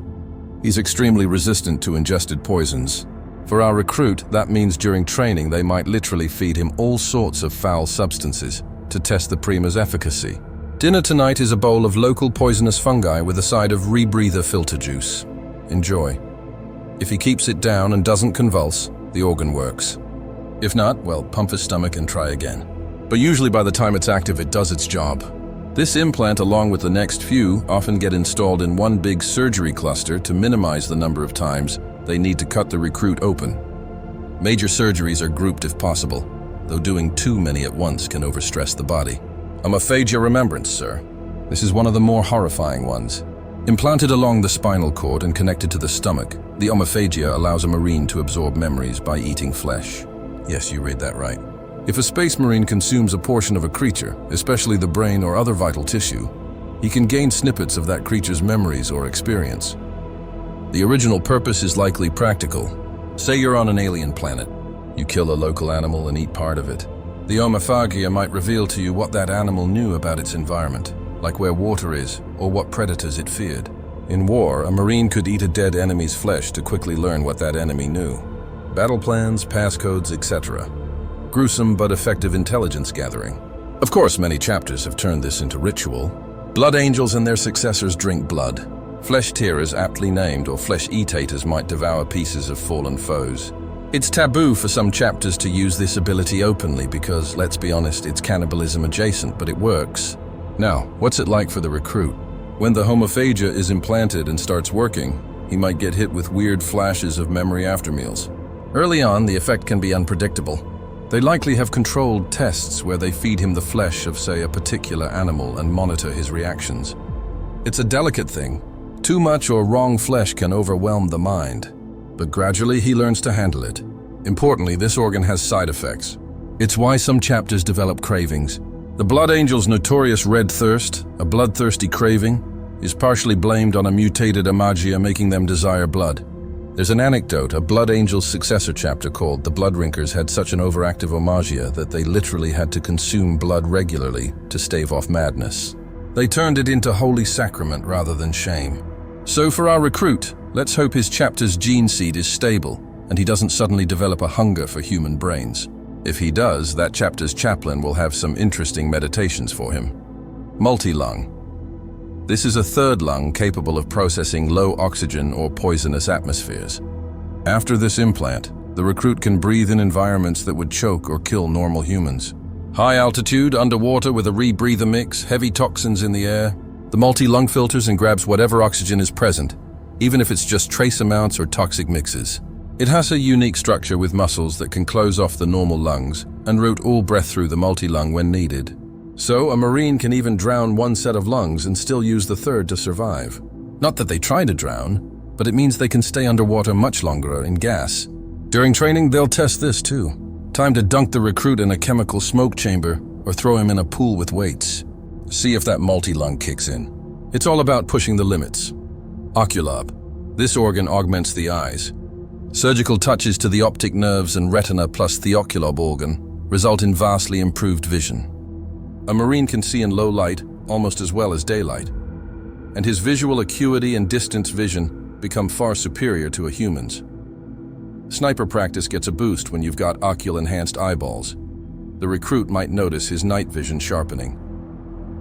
He's extremely resistant to ingested poisons. For our recruit, that means during training they might literally feed him all sorts of foul substances to test the Prima's efficacy. Dinner tonight is a bowl of local poisonous fungi with a side of rebreather filter juice. Enjoy. If he keeps it down and doesn't convulse, the organ works. If not, well, pump his stomach and try again. But usually by the time it's active, it does its job. This implant, along with the next few, often get installed in one big surgery cluster to minimize the number of times they need to cut the recruit open. Major surgeries are grouped if possible, though doing too many at once can overstress the body. Omophagia remembrance, sir. This is one of the more horrifying ones. Implanted along the spinal cord and connected to the stomach, the omophagia allows a Marine to absorb memories by eating flesh. Yes, you read that right. If a space Marine consumes a portion of a creature, especially the brain or other vital tissue, he can gain snippets of that creature's memories or experience. The original purpose is likely practical. Say you're on an alien planet. You kill a local animal and eat part of it. The omophagia might reveal to you what that animal knew about its environment, like where water is or what predators it feared. In war, a Marine could eat a dead enemy's flesh to quickly learn what that enemy knew. Battle plans, passcodes, etc. Gruesome but effective intelligence gathering. Of course, many chapters have turned this into ritual. Blood angels and their successors drink blood. Flesh tearers, aptly named, or flesh eatators, might devour pieces of fallen foes. It's taboo for some chapters to use this ability openly because, let's be honest, it's cannibalism adjacent, but it works. Now, what's it like for the recruit? When the homophagia is implanted and starts working, he might get hit with weird flashes of memory after meals. Early on, the effect can be unpredictable. They likely have controlled tests where they feed him the flesh of, say, a particular animal and monitor his reactions. It's a delicate thing. Too much or wrong flesh can overwhelm the mind, but gradually he learns to handle it. Importantly, this organ has side effects. It's why some chapters develop cravings. The blood angel's notorious red thirst, a bloodthirsty craving, is partially blamed on a mutated amagia making them desire blood. There's an anecdote, a blood angel's successor chapter called "The Blood Rinkers" had such an overactive amagia that they literally had to consume blood regularly to stave off madness. They turned it into holy sacrament rather than shame. So for our recruit, let's hope his chapter's gene seed is stable and he doesn't suddenly develop a hunger for human brains. If he does, that chapter's chaplain will have some interesting meditations for him. Multi-lung. This is a third lung capable of processing low oxygen or poisonous atmospheres. After this implant, the recruit can breathe in environments that would choke or kill normal humans. High altitude, underwater with a rebreather mix, heavy toxins in the air. The multi-lung filters and grabs whatever oxygen is present, even if it's just trace amounts or toxic mixes. It has a unique structure with muscles that can close off the normal lungs and route all breath through the multi-lung when needed. So a Marine can even drown one set of lungs and still use the third to survive. Not that they try to drown, but it means they can stay underwater much longer in gas. During training, they'll test this too. Time to dunk the recruit in a chemical smoke chamber or throw him in a pool with weights. See if that multi-lung kicks in. It's all about pushing the limits. Oculob. This organ augments the eyes. Surgical touches to the optic nerves and retina plus the oculob organ result in vastly improved vision. A Marine can see in low light almost as well as daylight, and his visual acuity and distance vision become far superior to a human's. Sniper practice gets a boost when you've got ocul-enhanced eyeballs. The recruit might notice his night vision sharpening.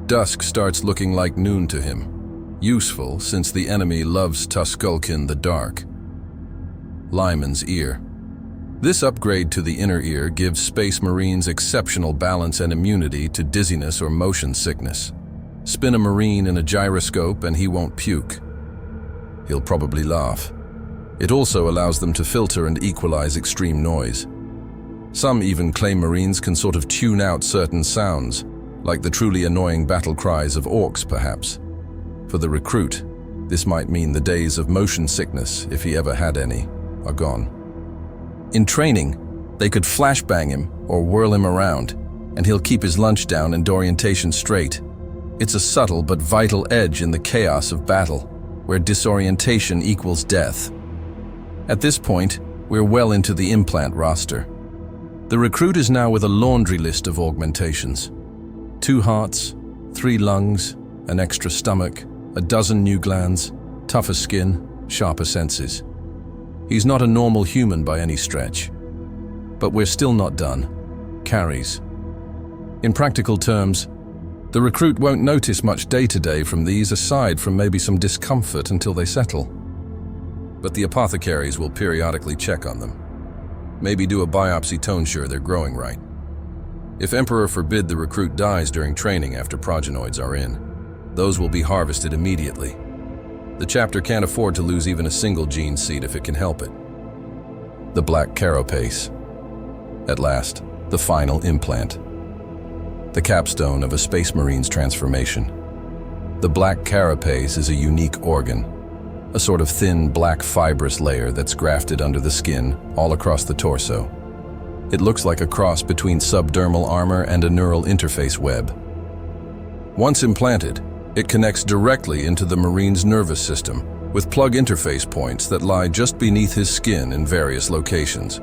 Dusk starts looking like noon to him. Useful, since the enemy loves to skulk in the dark. Lyman's ear. This upgrade to the inner ear gives Space Marines exceptional balance and immunity to dizziness or motion sickness. Spin a Marine in a gyroscope and he won't puke. He'll probably laugh. It also allows them to filter and equalize extreme noise. Some even claim Marines can sort of tune out certain sounds, like the truly annoying battle cries of orcs, perhaps. For the recruit, this might mean the days of motion sickness, if he ever had any, are gone. In training, they could flashbang him or whirl him around, and he'll keep his lunch down and orientation straight. It's a subtle but vital edge in the chaos of battle, where disorientation equals death. At this point, we're well into the implant roster. The recruit is now with a laundry list of augmentations. 2 hearts, 3 lungs, an extra stomach, a dozen new glands, tougher skin, sharper senses. He's not a normal human by any stretch. But we're still not done. Carries. In practical terms, the recruit won't notice much day-to-day from these aside from maybe some discomfort until they settle. But the apothecaries will periodically check on them. Maybe do a biopsy to ensure they're growing right. If Emperor forbid the recruit dies during training after progenoids are in, those will be harvested immediately. The chapter can't afford to lose even a single gene seed if it can help it. The black carapace. At last, the final implant. The capstone of a Space Marine's transformation. The black carapace is a unique organ, a sort of thin, black fibrous layer that's grafted under the skin all across the torso. It looks like a cross between subdermal armor and a neural interface web. Once implanted, it connects directly into the Marine's nervous system with plug interface points that lie just beneath his skin in various locations.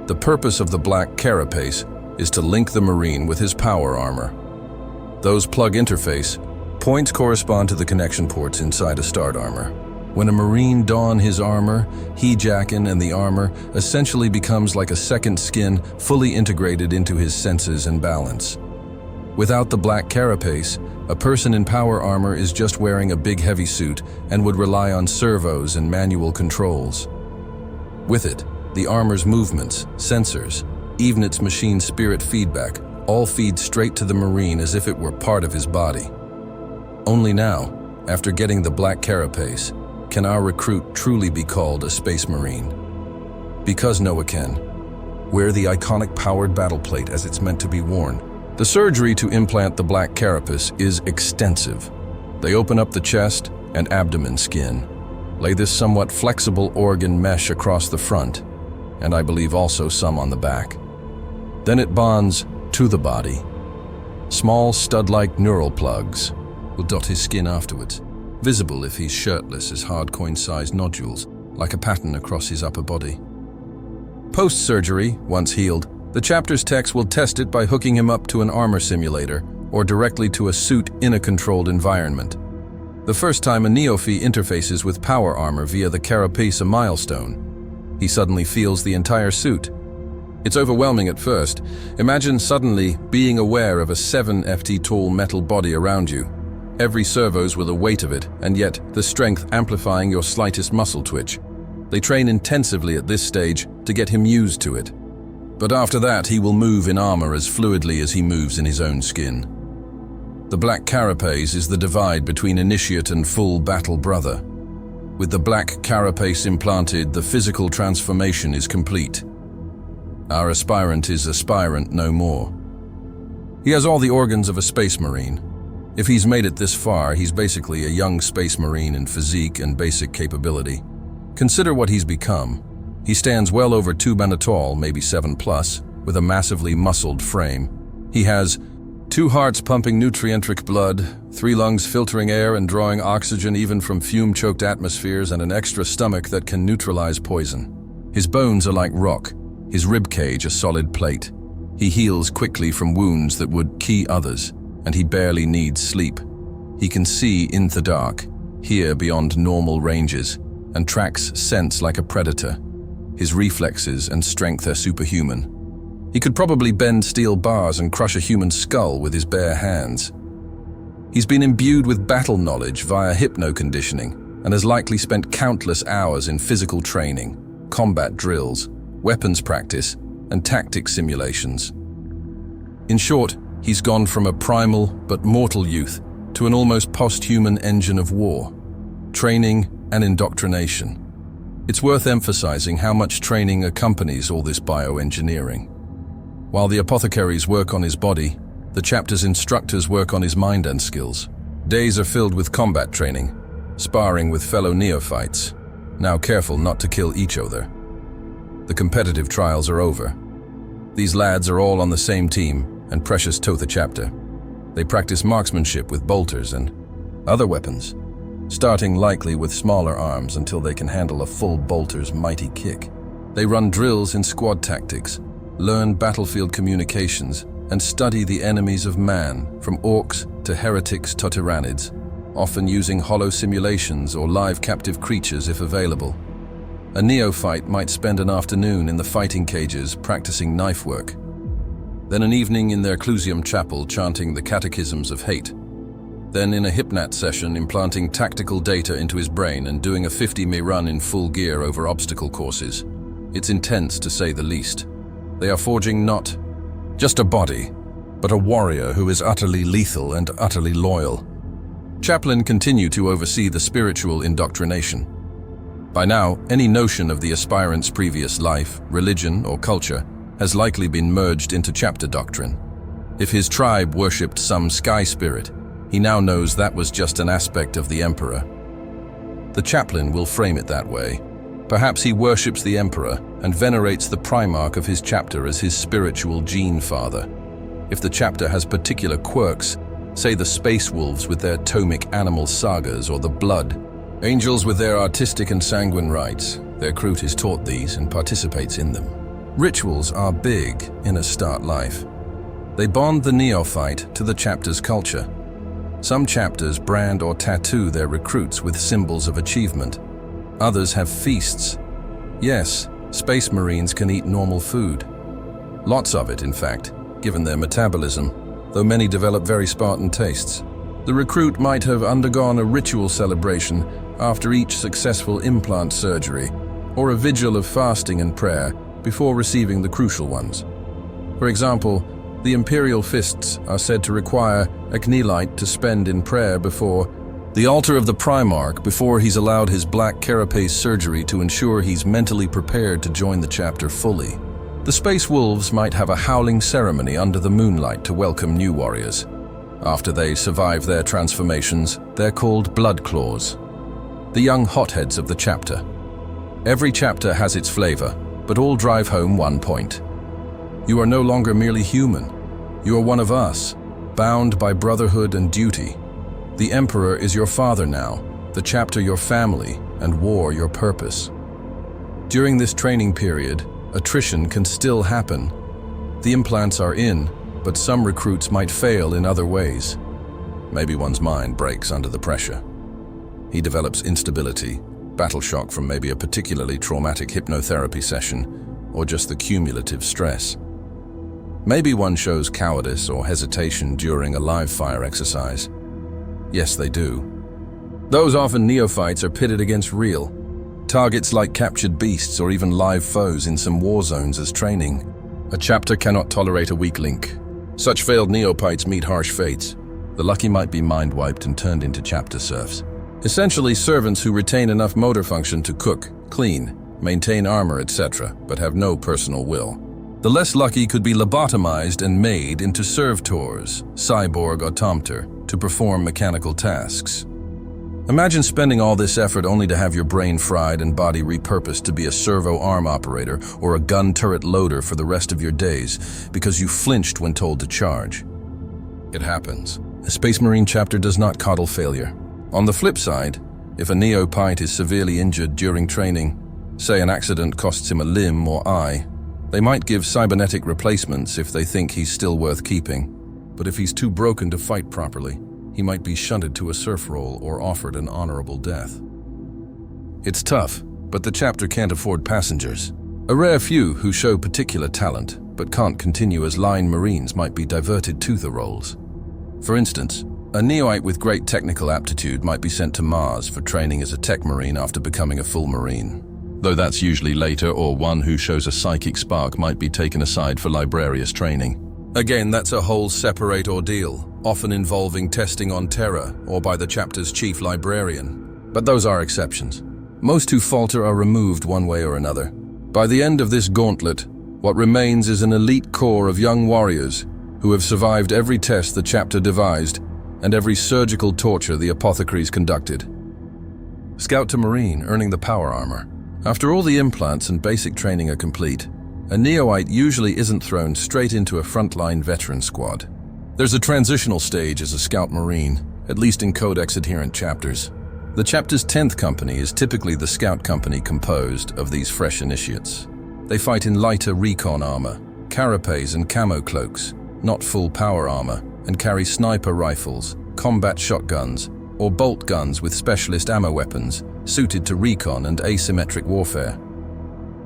The purpose of the black carapace is to link the Marine with his power armor. Those plug interface points correspond to the connection ports inside a start armor. When a Marine don his armor, he, Jackin, and the armor essentially becomes like a second skin fully integrated into his senses and balance. Without the black carapace, a person in power armor is just wearing a big heavy suit and would rely on servos and manual controls. With it, the armor's movements, sensors, even its machine spirit feedback, all feed straight to the Marine as if it were part of his body. Only now, after getting the black carapace, can our recruit truly be called a Space Marine. Because Noah can. Wear the iconic powered battle plate as it's meant to be worn. The surgery to implant the black carapace is extensive. They open up the chest and abdomen skin, lay this somewhat flexible organ mesh across the front, and I believe also some on the back. Then it bonds to the body. Small stud-like neural plugs will dot his skin afterwards, visible if he's shirtless as hard coin-sized nodules, like a pattern across his upper body. Post-surgery, once healed, the chapter's text will test it by hooking him up to an armor simulator or directly to a suit in a controlled environment. The first time a neophyte interfaces with power armor via the carapace a milestone, he suddenly feels the entire suit. It's overwhelming at first. Imagine suddenly being aware of a 7 ft tall metal body around you. Every servo's with the weight of it, and yet the strength amplifying your slightest muscle twitch. They train intensively at this stage to get him used to it. But after that, he will move in armor as fluidly as he moves in his own skin. The black carapace is the divide between initiate and full battle brother. With the black carapace implanted, the physical transformation is complete. Our aspirant is aspirant no more. He has all the organs of a Space Marine. If he's made it this far, he's basically a young Space Marine in physique and basic capability. Consider what he's become. He stands well over 2 men tall, maybe 7+, with a massively muscled frame. He has 2 hearts pumping nutrient-rich blood, 3 lungs filtering air and drawing oxygen even from fume-choked atmospheres, and an extra stomach that can neutralize poison. His bones are like rock, his rib cage a solid plate. He heals quickly from wounds that would key others, and he barely needs sleep. He can see in the dark, hear beyond normal ranges, and tracks scents like a predator. His reflexes and strength are superhuman. He could probably bend steel bars and crush a human skull with his bare hands. He's been imbued with battle knowledge via hypno-conditioning and has likely spent countless hours in physical training, combat drills, weapons practice, and tactic simulations. In short, he's gone from a primal but mortal youth to an almost post-human engine of war, training and indoctrination. It's worth emphasizing how much training accompanies all this bioengineering. While the apothecaries work on his body, the chapter's instructors work on his mind and skills. Days are filled with combat training, sparring with fellow neophytes, now careful not to kill each other. The competitive trials are over. These lads are all on the same team and precious to the chapter. They practice marksmanship with bolters and other weapons, starting likely with smaller arms until they can handle a full bolter's mighty kick. They run drills in squad tactics, learn battlefield communications, and study the enemies of man, from orcs to heretics to tyrannids, often using hollow simulations or live captive creatures if available. A neophyte might spend an afternoon in the fighting cages practicing knife work, then an evening in their Clusium chapel chanting the catechisms of hate, then in a hypnat session implanting tactical data into his brain and doing a 50-mi run in full gear over obstacle courses. It's intense to say the least. They are forging not just a body, but a warrior who is utterly lethal and utterly loyal. Chaplain continue to oversee the spiritual indoctrination. By now, any notion of the aspirant's previous life, religion, or culture has likely been merged into chapter doctrine. If his tribe worshipped some sky spirit, he now knows that was just an aspect of the Emperor. The chaplain will frame it that way. Perhaps he worships the Emperor and venerates the Primarch of his chapter as his spiritual gene father. If the chapter has particular quirks, say the space wolves with their tomic animal sagas or the blood, angels with their artistic and sanguine rites, their crew is taught these and participates in them. Rituals are big in a start life. They bond the neophyte to the chapter's culture. Some chapters brand or tattoo their recruits with symbols of achievement. Others have feasts. Yes, Space Marines can eat normal food. Lots of it, in fact, given their metabolism, though many develop very Spartan tastes. The recruit might have undergone a ritual celebration after each successful implant surgery, or a vigil of fasting and prayer before receiving the crucial ones. For example, the Imperial Fists are said to require a Knelite to spend in prayer before the altar of the Primarch before he's allowed his black carapace surgery to ensure he's mentally prepared to join the chapter fully. The Space Wolves might have a howling ceremony under the moonlight to welcome new warriors. After they survive their transformations, they're called Blood Claws, the young hotheads of the chapter. Every chapter has its flavor, but all drive home one point. You are no longer merely human. You are one of us, bound by brotherhood and duty. The Emperor is your father now, the chapter your family, and war your purpose. During this training period, attrition can still happen. The implants are in, but some recruits might fail in other ways. Maybe one's mind breaks under the pressure. He develops instability, battle shock from maybe a particularly traumatic hypnotherapy session, or just the cumulative stress. Maybe one shows cowardice or hesitation during a live fire exercise. Yes, they do. Those often neophytes are pitted against real targets like captured beasts or even live foes in some war zones as training. A chapter cannot tolerate a weak link. Such failed neophytes meet harsh fates. The lucky might be mind-wiped and turned into chapter serfs. Essentially servants who retain enough motor function to cook, clean, maintain armor, etc., but have no personal will. The less lucky could be lobotomized and made into servitors, cyborg automator, to perform mechanical tasks. Imagine spending all this effort only to have your brain fried and body repurposed to be a servo arm operator or a gun turret loader for the rest of your days because you flinched when told to charge. It happens. A Space Marine chapter does not coddle failure. On the flip side, if a neophyte is severely injured during training, say an accident costs him a limb or eye, they might give cybernetic replacements if they think he's still worth keeping. But if he's too broken to fight properly, he might be shunted to a serf role or offered an honorable death. It's tough, but the chapter can't afford passengers. A rare few who show particular talent but can't continue as line Marines might be diverted to the roles. For instance, a neophyte with great technical aptitude might be sent to Mars for training as a tech Marine after becoming a full Marine. Though that's usually later, or one who shows a psychic spark might be taken aside for librarious training. Again, that's a whole separate ordeal, often involving testing on Terra or by the chapter's chief librarian. But those are exceptions. Most who falter are removed one way or another. By the end of this gauntlet, what remains is an elite core of young warriors who have survived every test the chapter devised and every surgical torture the apothecaries conducted. Scout to Marine, earning the power armor. After all the implants and basic training are complete, a neophyte usually isn't thrown straight into a frontline veteran squad. There's a transitional stage as a Scout Marine, at least in Codex-adherent chapters. The chapter's 10th company is typically the Scout company composed of these fresh initiates. They fight in lighter recon armor, carapace and camo cloaks, not full power armor, and carry sniper rifles, combat shotguns, or bolt guns with specialist ammo weapons, suited to recon and asymmetric warfare.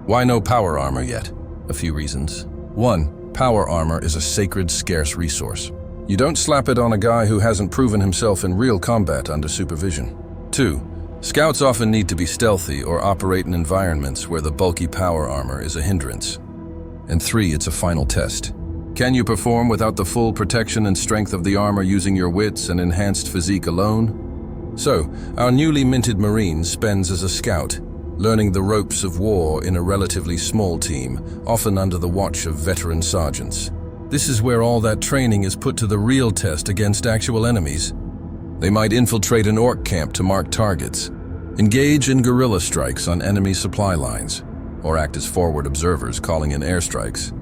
Why no power armor yet? A few reasons. 1. Power armor is a sacred, scarce resource. You don't slap it on a guy who hasn't proven himself in real combat under supervision. 2. Scouts often need to be stealthy or operate in environments where the bulky power armor is a hindrance. And 3. It's a final test. Can you perform without the full protection and strength of the armor using your wits and enhanced physique alone? So, our newly minted Marine spends as a scout, learning the ropes of war in a relatively small team, often under the watch of veteran sergeants. This is where all that training is put to the real test against actual enemies. They might infiltrate an orc camp to mark targets, engage in guerrilla strikes on enemy supply lines, or act as forward observers calling in airstrikes.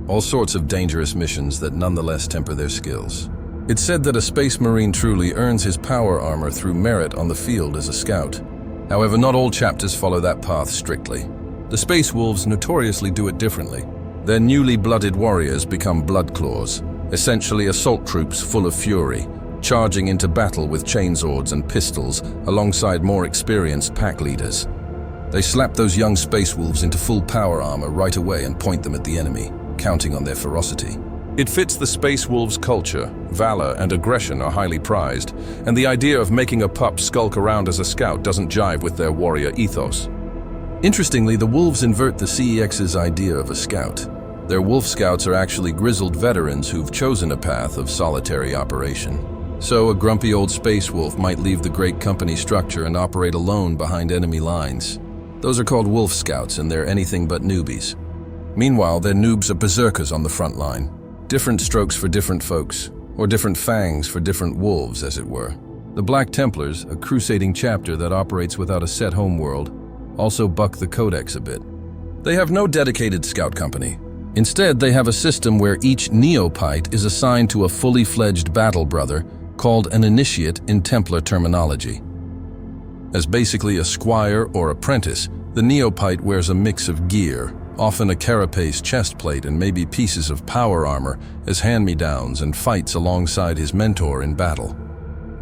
All sorts of dangerous missions that nonetheless temper their skills. It's said that a Space Marine truly earns his power armor through merit on the field as a scout. However, not all chapters follow that path strictly. The Space Wolves notoriously do it differently. Their newly blooded warriors become blood claws, essentially assault troops full of fury, charging into battle with chainswords and pistols alongside more experienced pack leaders. They slap those young space wolves into full power armor right away and point them at the enemy, counting on their ferocity. It fits the space wolves' culture. Valor and aggression are highly prized, and the idea of making a pup skulk around as a scout doesn't jive with their warrior ethos. Interestingly, the wolves invert the CEX's idea of a scout. Their wolf scouts are actually grizzled veterans who've chosen a path of solitary operation. So a grumpy old space wolf might leave the great company structure and operate alone behind enemy lines. Those are called wolf scouts, and they're anything but newbies. Meanwhile, their noobs are berserkers on the front line. Different strokes for different folks, or different fangs for different wolves, as it were. The Black Templars, a crusading chapter that operates without a set homeworld, also buck the codex a bit. They have no dedicated scout company. Instead, they have a system where each neophyte is assigned to a fully fledged battle brother called an initiate in Templar terminology. As basically a squire or apprentice, the neophyte wears a mix of gear, often a carapace chestplate and maybe pieces of power armor as hand-me-downs, and fights alongside his mentor in battle.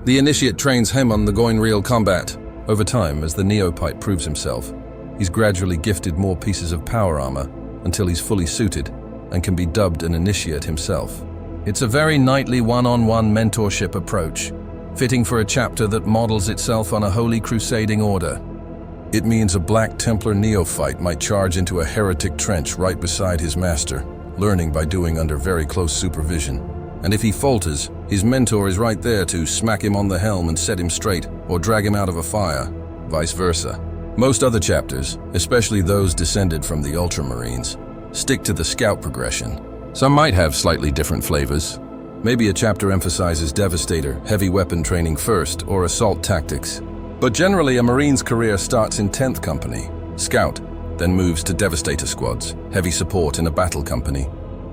The initiate trains him on the going real combat. Over time, as the neophyte proves himself, he's gradually gifted more pieces of power armor until he's fully suited and can be dubbed an initiate himself. It's a very knightly one-on-one mentorship approach, fitting for a chapter that models itself on a holy crusading order. It means a Black Templar neophyte might charge into a heretic trench right beside his master, learning by doing under very close supervision. And if he falters, his mentor is right there to smack him on the helm and set him straight, or drag him out of a fire, vice versa. Most other chapters, especially those descended from the Ultramarines, stick to the scout progression. Some might have slightly different flavors. Maybe a chapter emphasizes Devastator, heavy weapon training first, or assault tactics. But generally, a Marine's career starts in 10th Company, Scout, then moves to Devastator squads, heavy support in a battle company,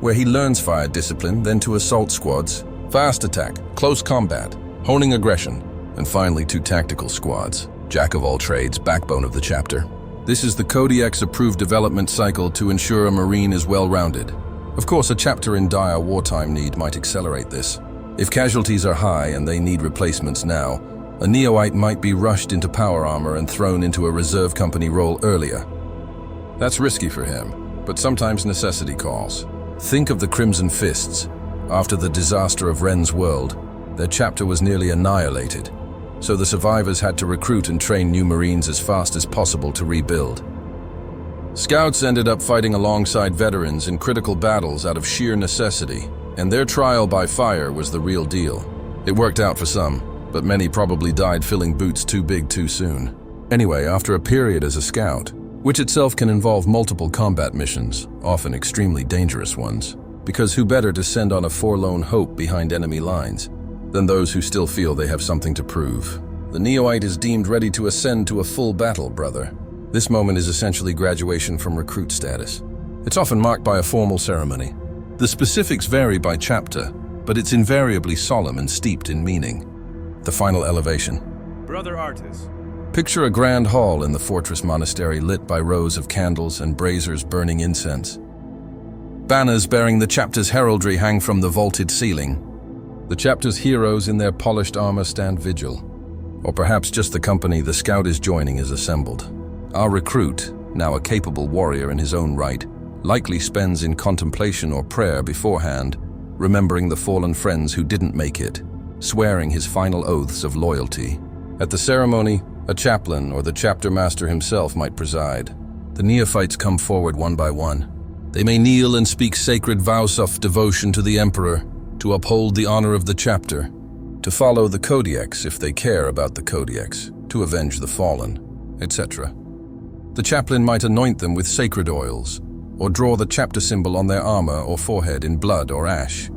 where he learns fire discipline, then to assault squads, fast attack, close combat, honing aggression, and finally to tactical squads. Jack of all trades, backbone of the chapter. This is the Codex-approved development cycle to ensure a Marine is well-rounded. Of course, a chapter in dire wartime need might accelerate this. If casualties are high and they need replacements now, a neophyte might be rushed into power armor and thrown into a reserve company role earlier. That's risky for him, but sometimes necessity calls. Think of the Crimson Fists. After the disaster of Ren's World, their chapter was nearly annihilated, so the survivors had to recruit and train new Marines as fast as possible to rebuild. Scouts ended up fighting alongside veterans in critical battles out of sheer necessity, and their trial by fire was the real deal. It worked out for some, but many probably died filling boots too big too soon. Anyway, after a period as a scout, which itself can involve multiple combat missions, often extremely dangerous ones, because who better to send on a forlorn hope behind enemy lines than those who still feel they have something to prove? The neophyte is deemed ready to ascend to a full battle brother. This moment is essentially graduation from recruit status. It's often marked by a formal ceremony. The specifics vary by chapter, but it's invariably solemn and steeped in meaning. The final elevation. Brother Artis. Picture a grand hall in the fortress monastery lit by rows of candles and braziers burning incense. Banners bearing the chapter's heraldry hang from the vaulted ceiling. The chapter's heroes in their polished armor stand vigil. Or perhaps just the company the scout is joining is assembled. Our recruit, now a capable warrior in his own right, likely spends in contemplation or prayer beforehand, remembering the fallen friends who didn't make it, swearing his final oaths of loyalty. At the ceremony, a chaplain or the chapter master himself might preside. The neophytes come forward one by one. They may kneel and speak sacred vows of devotion to the emperor, to uphold the honor of the chapter, to follow the Codex if they care about the Codex, to avenge the fallen, etc. The chaplain might anoint them with sacred oils, or draw the chapter symbol on their armor or forehead in blood or ash.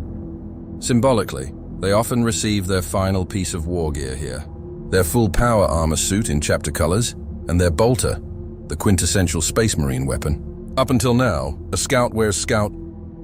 Symbolically, they often receive their final piece of war gear here. Their full power armor suit in chapter colors, and their bolter, the quintessential Space Marine weapon. Up until now, a scout wears scout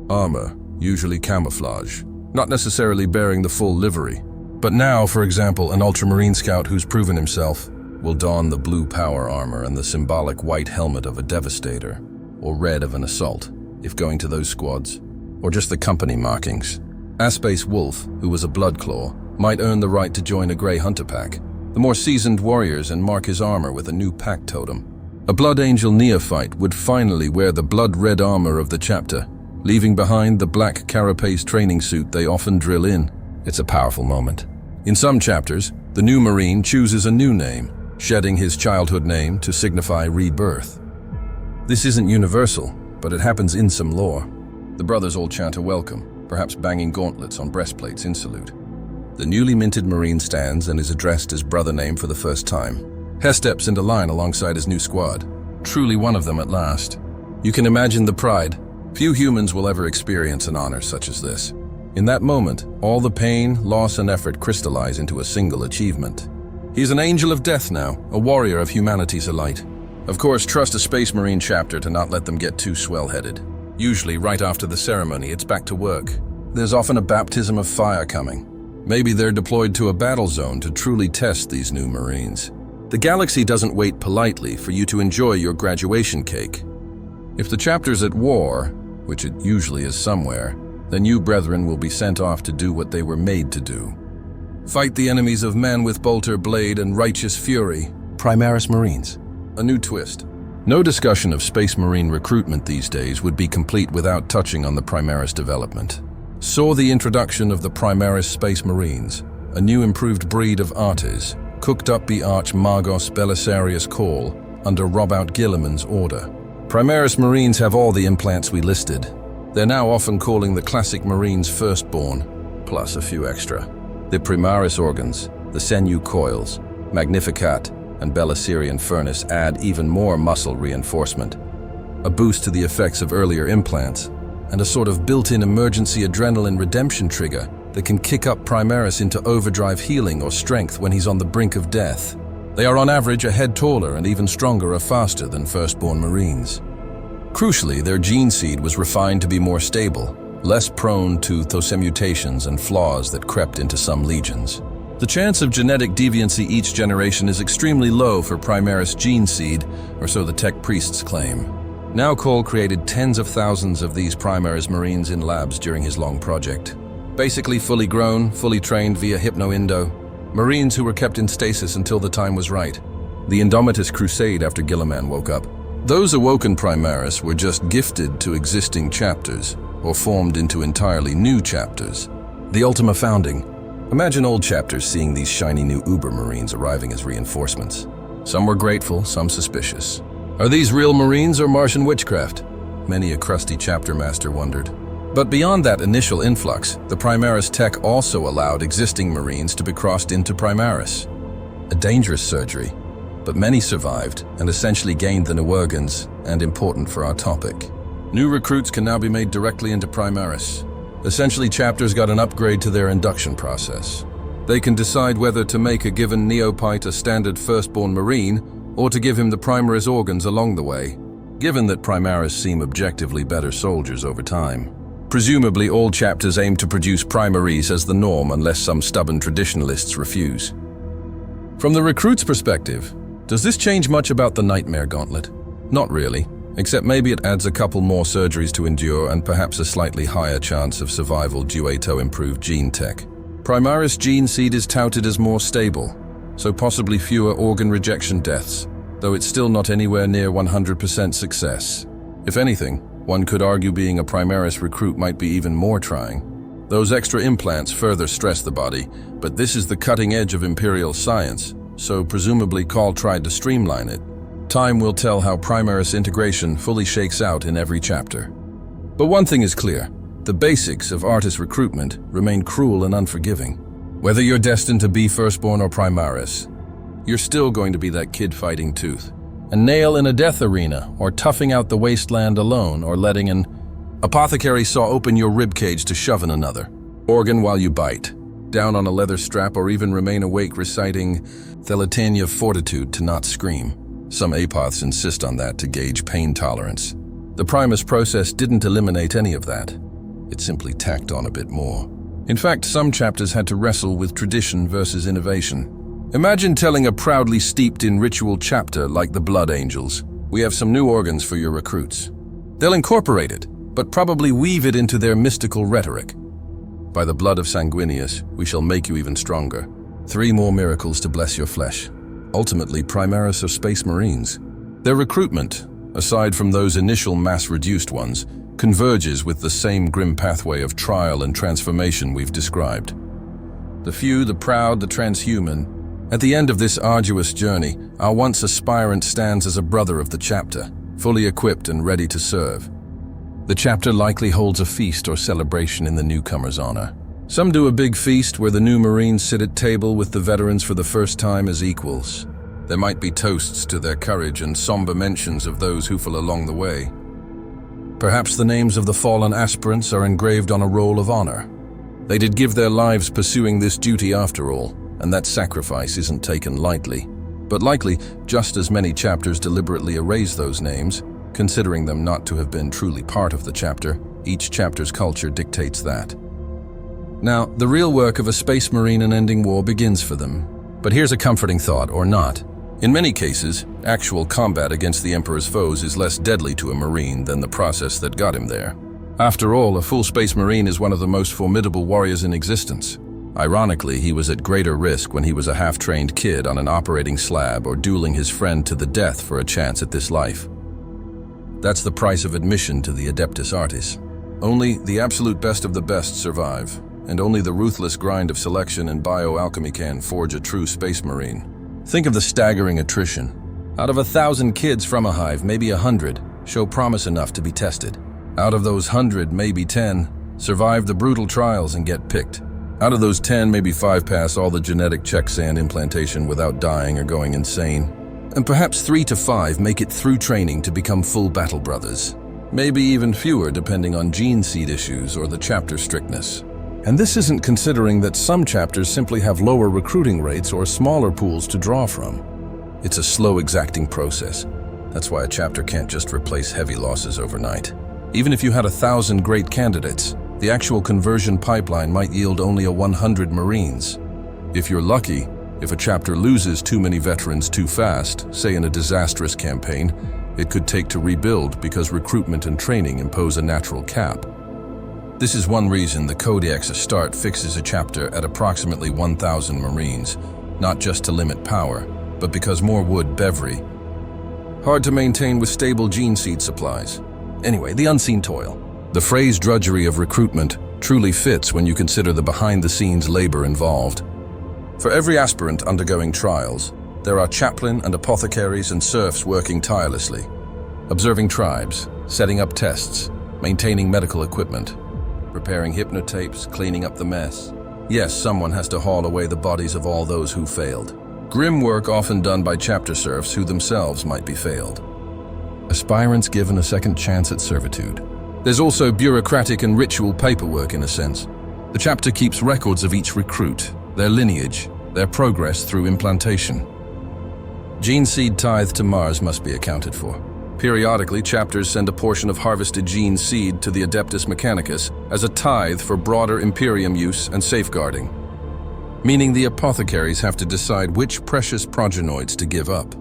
armor, usually camouflage, not necessarily bearing the full livery. But now, for example, an Ultramarine scout who's proven himself will don the blue power armor and the symbolic white helmet of a Devastator, or red of an assault, if going to those squads, or just the company markings. Aspace Wolf, who was a Bloodclaw, might earn the right to join a Grey Hunter pack. The more seasoned warriors and mark his armor with a new pack totem. A Blood Angel neophyte would finally wear the blood-red armor of the chapter, leaving behind the black carapace training suit they often drill in. It's a powerful moment. In some chapters, the new Marine chooses a new name, shedding his childhood name to signify rebirth. This isn't universal, but it happens in some lore. The brothers all chant a welcome, perhaps banging gauntlets on breastplates in salute. The newly minted Marine stands and is addressed as brother name for the first time. Hess steps into line alongside his new squad, truly one of them at last. You can imagine the pride. Few humans will ever experience an honor such as this. In that moment, all the pain, loss, and effort crystallize into a single achievement. He's an angel of death now, a warrior of humanity's elite. Of course, trust a Space Marine chapter to not let them get too swell-headed. Usually, right after the ceremony, it's back to work. There's often a baptism of fire coming. Maybe they're deployed to a battle zone to truly test these new Marines. The galaxy doesn't wait politely for you to enjoy your graduation cake. If the chapter's at war, which it usually is somewhere, then you brethren will be sent off to do what they were made to do. Fight the enemies of men with bolter, blade, and righteous fury. Primaris Marines. A new twist. No discussion of Space Marine recruitment these days would be complete without touching on the Primaris development. Saw the introduction of the Primaris Space Marines, a new improved breed of artis, cooked up the Arch Magos Belisarius call under Robout Gilliman's order. Primaris Marines have all the implants we listed. They're now often calling the classic Marines firstborn, plus a few extra. The Primaris organs, the Sinew coils, Magnificat, and Belisarian furnace add even more muscle reinforcement, a boost to the effects of earlier implants, and a sort of built-in emergency adrenaline redemption trigger that can kick up Primaris into overdrive healing or strength when he's on the brink of death. They are on average a head taller and even stronger or faster than firstborn Marines. Crucially, their gene seed was refined to be more stable, less prone to Thosem mutations and flaws that crept into some legions. The chance of genetic deviancy each generation is extremely low for Primaris gene seed, or so the tech priests claim. Now Cole created tens of thousands of these Primaris Marines in labs during his long project. Basically fully grown, fully trained via Hypno-Indo, Marines who were kept in stasis until the time was right. The Indomitus crusade after Gilliman woke up. Those awoken Primaris were just gifted to existing chapters, or formed into entirely new chapters. The Ultima founding. Imagine old chapters seeing these shiny new Uber Marines arriving as reinforcements. Some were grateful, some suspicious. Are these real Marines or Martian witchcraft? Many a crusty chapter master wondered. But beyond that initial influx, the Primaris tech also allowed existing Marines to be crossed into Primaris. A dangerous surgery, but many survived and essentially gained the new organs, and important for our topic. New recruits can now be made directly into Primaris. Essentially, chapters got an upgrade to their induction process. They can decide whether to make a given neophyte a standard firstborn Marine, or to give him the Primaris organs along the way, given that Primaris seem objectively better soldiers over time. Presumably, all chapters aim to produce Primaris as the norm unless some stubborn traditionalists refuse. From the recruit's perspective, does this change much about the Nightmare Gauntlet? Not really, except maybe it adds a couple more surgeries to endure and perhaps a slightly higher chance of survival due to improved gene tech. Primaris gene seed is touted as more stable, so possibly fewer organ rejection deaths, though it's still not anywhere near 100% success. If anything, one could argue being a Primaris recruit might be even more trying. Those extra implants further stress the body, but this is the cutting edge of Imperial science, so presumably Call tried to streamline it. Time will tell how Primaris integration fully shakes out in every chapter. But one thing is clear, the basics of artist recruitment remain cruel and unforgiving. Whether you're destined to be firstborn or Primaris, you're still going to be that kid fighting tooth. A nail in a death arena, or toughing out the wasteland alone, or letting an apothecary saw open your ribcage to shove in another. Organ while you bite, down on a leather strap, or even remain awake reciting Thelatania Fortitude to not scream. Some apoths insist on that to gauge pain tolerance. The Primus process didn't eliminate any of that. It simply tacked on a bit more. In fact, some chapters had to wrestle with tradition versus innovation. Imagine telling a proudly steeped in ritual chapter like the Blood Angels, "We have some new organs for your recruits." They'll incorporate it, but probably weave it into their mystical rhetoric. By the blood of Sanguinius, we shall make you even stronger. 3 more miracles to bless your flesh. Ultimately, Primaris are Space Marines. Their recruitment, aside from those initial mass-reduced ones, converges with the same grim pathway of trial and transformation we've described. The few, the proud, the transhuman. At the end of this arduous journey, our once aspirant stands as a brother of the chapter, fully equipped and ready to serve. The chapter likely holds a feast or celebration in the newcomer's honor. Some do a big feast where the new Marines sit at table with the veterans for the first time as equals. There might be toasts to their courage and somber mentions of those who fell along the way. Perhaps the names of the fallen aspirants are engraved on a roll of honor. They did give their lives pursuing this duty after all, and that sacrifice isn't taken lightly. But likely, just as many chapters deliberately erase those names, considering them not to have been truly part of the chapter, each chapter's culture dictates that. Now, the real work of a Space Marine in ending war begins for them. But here's a comforting thought, or not. In many cases, actual combat against the Emperor's foes is less deadly to a Marine than the process that got him there. After all, a full Space Marine is one of the most formidable warriors in existence. Ironically, he was at greater risk when he was a half-trained kid on an operating slab or dueling his friend to the death for a chance at this life. That's the price of admission to the Adeptus Artis. Only the absolute best of the best survive, and only the ruthless grind of selection and bioalchemy can forge a true Space Marine. Think of the staggering attrition. Out of 1,000 kids from a hive, maybe 100 show promise enough to be tested. Out of those 100, maybe 10 survive the brutal trials and get picked. Out of those 10, maybe 5 pass all the genetic checksand implantation without dying or going insane. And perhaps 3 to 5 make it through training to become full battle brothers. Maybe even fewer depending on gene seed issues or the chapter strictness. And this isn't considering that some chapters simply have lower recruiting rates or smaller pools to draw from. It's a slow, exacting process. That's why a chapter can't just replace heavy losses overnight. Even if you had 1,000 great candidates, the actual conversion pipeline might yield only 100 Marines. If you're lucky, if a chapter loses too many veterans too fast, say in a disastrous campaign, it could take to rebuild because recruitment and training impose a natural cap. This is one reason the Codex Astarte fixes a chapter at approximately 1,000 Marines, not just to limit power, but because more would beverly. Hard to maintain with stable gene seed supplies. Anyway, the unseen toil. The phrase drudgery of recruitment truly fits when you consider the behind-the-scenes labor involved. For every aspirant undergoing trials, there are chaplain and apothecaries and serfs working tirelessly, observing tribes, setting up tests, maintaining medical equipment, preparing hypnotapes, cleaning up the mess. Yes, someone has to haul away the bodies of all those who failed. Grim work often done by chapter serfs who themselves might be failed. Aspirants given a second chance at servitude. There's also bureaucratic and ritual paperwork in a sense. The chapter keeps records of each recruit, their lineage, their progress through implantation. Gene seed tithe to Mars must be accounted for. Periodically, chapters send a portion of harvested gene seed to the Adeptus Mechanicus as a tithe for broader Imperium use and safeguarding, meaning the apothecaries have to decide which precious progenoids to give up.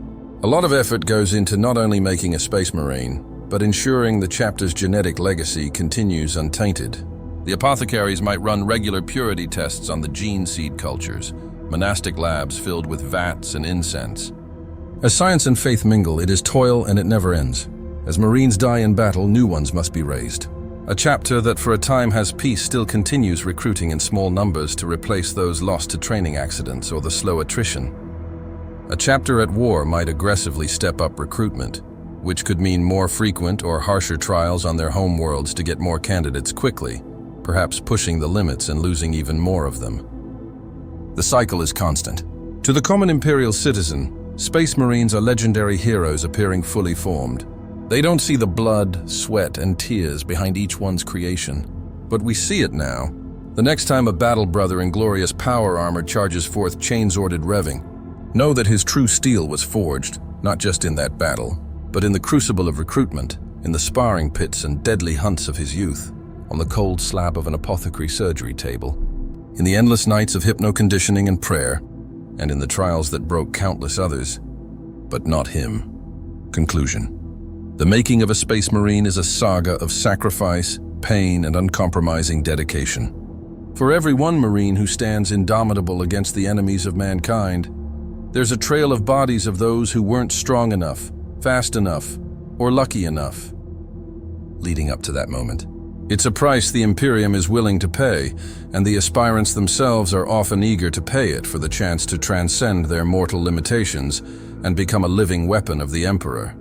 A lot of effort goes into not only making a Space Marine, but ensuring the chapter's genetic legacy continues untainted. The apothecaries might run regular purity tests on the gene seed cultures, monastic labs filled with vats and incense. As science and faith mingle, it is toil and it never ends. As Marines die in battle, new ones must be raised. A chapter that for a time has peace still continues recruiting in small numbers to replace those lost to training accidents or the slow attrition. A chapter at war might aggressively step up recruitment, which could mean more frequent or harsher trials on their home worlds to get more candidates quickly, perhaps pushing the limits and losing even more of them. The cycle is constant. To the common Imperial citizen, Space Marines are legendary heroes appearing fully formed. They don't see the blood, sweat, and tears behind each one's creation. But we see it now. The next time a battle brother in glorious power armor charges forth chain-sworded revving, know that his true steel was forged, not just in that battle, but in the crucible of recruitment, in the sparring pits and deadly hunts of his youth, on the cold slab of an apothecary surgery table, in the endless nights of hypno-conditioning and prayer, and in the trials that broke countless others, but not him. Conclusion. The making of a Space Marine is a saga of sacrifice, pain, and uncompromising dedication. For every one Marine who stands indomitable against the enemies of mankind, there's a trail of bodies of those who weren't strong enough, fast enough, or lucky enough. Leading up to that moment. It's a price the Imperium is willing to pay, and the aspirants themselves are often eager to pay it for the chance to transcend their mortal limitations and become a living weapon of the Emperor.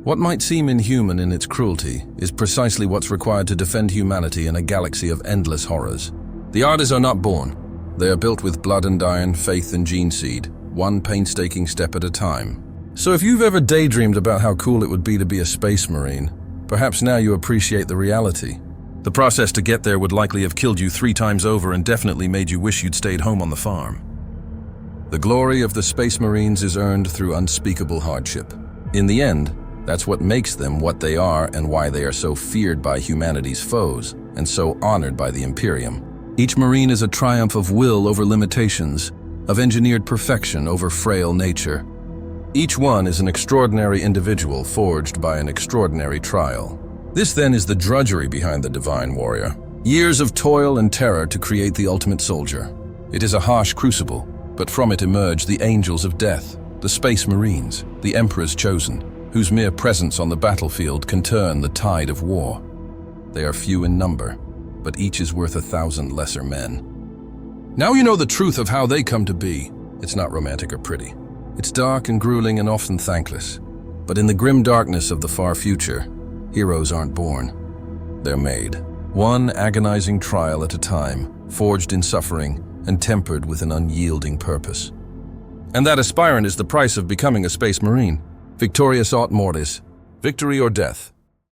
What might seem inhuman in its cruelty is precisely what's required to defend humanity in a galaxy of endless horrors. The Ardas are not born. They are built with blood and iron, faith and gene seed, one painstaking step at a time. So if you've ever daydreamed about how cool it would be to be a Space Marine, perhaps now you appreciate the reality. The process to get there would likely have killed you 3 times over and definitely made you wish you'd stayed home on the farm. The glory of the Space Marines is earned through unspeakable hardship. In the end, that's what makes them what they are and why they are so feared by humanity's foes and so honored by the Imperium. Each Marine is a triumph of will over limitations, of engineered perfection over frail nature. Each one is an extraordinary individual forged by an extraordinary trial. This then is the drudgery behind the Divine Warrior. Years of toil and terror to create the ultimate soldier. It is a harsh crucible, but from it emerge the angels of death, the Space Marines, the Emperor's chosen, whose mere presence on the battlefield can turn the tide of war. They are few in number, but each is worth 1,000 lesser men. Now you know the truth of how they come to be. It's not romantic or pretty. It's dark and grueling and often thankless. But in the grim darkness of the far future, heroes aren't born. They're made. One agonizing trial at a time, forged in suffering and tempered with an unyielding purpose. And that aspirant is the price of becoming a Space Marine. Victorious aut mortis, victory or death.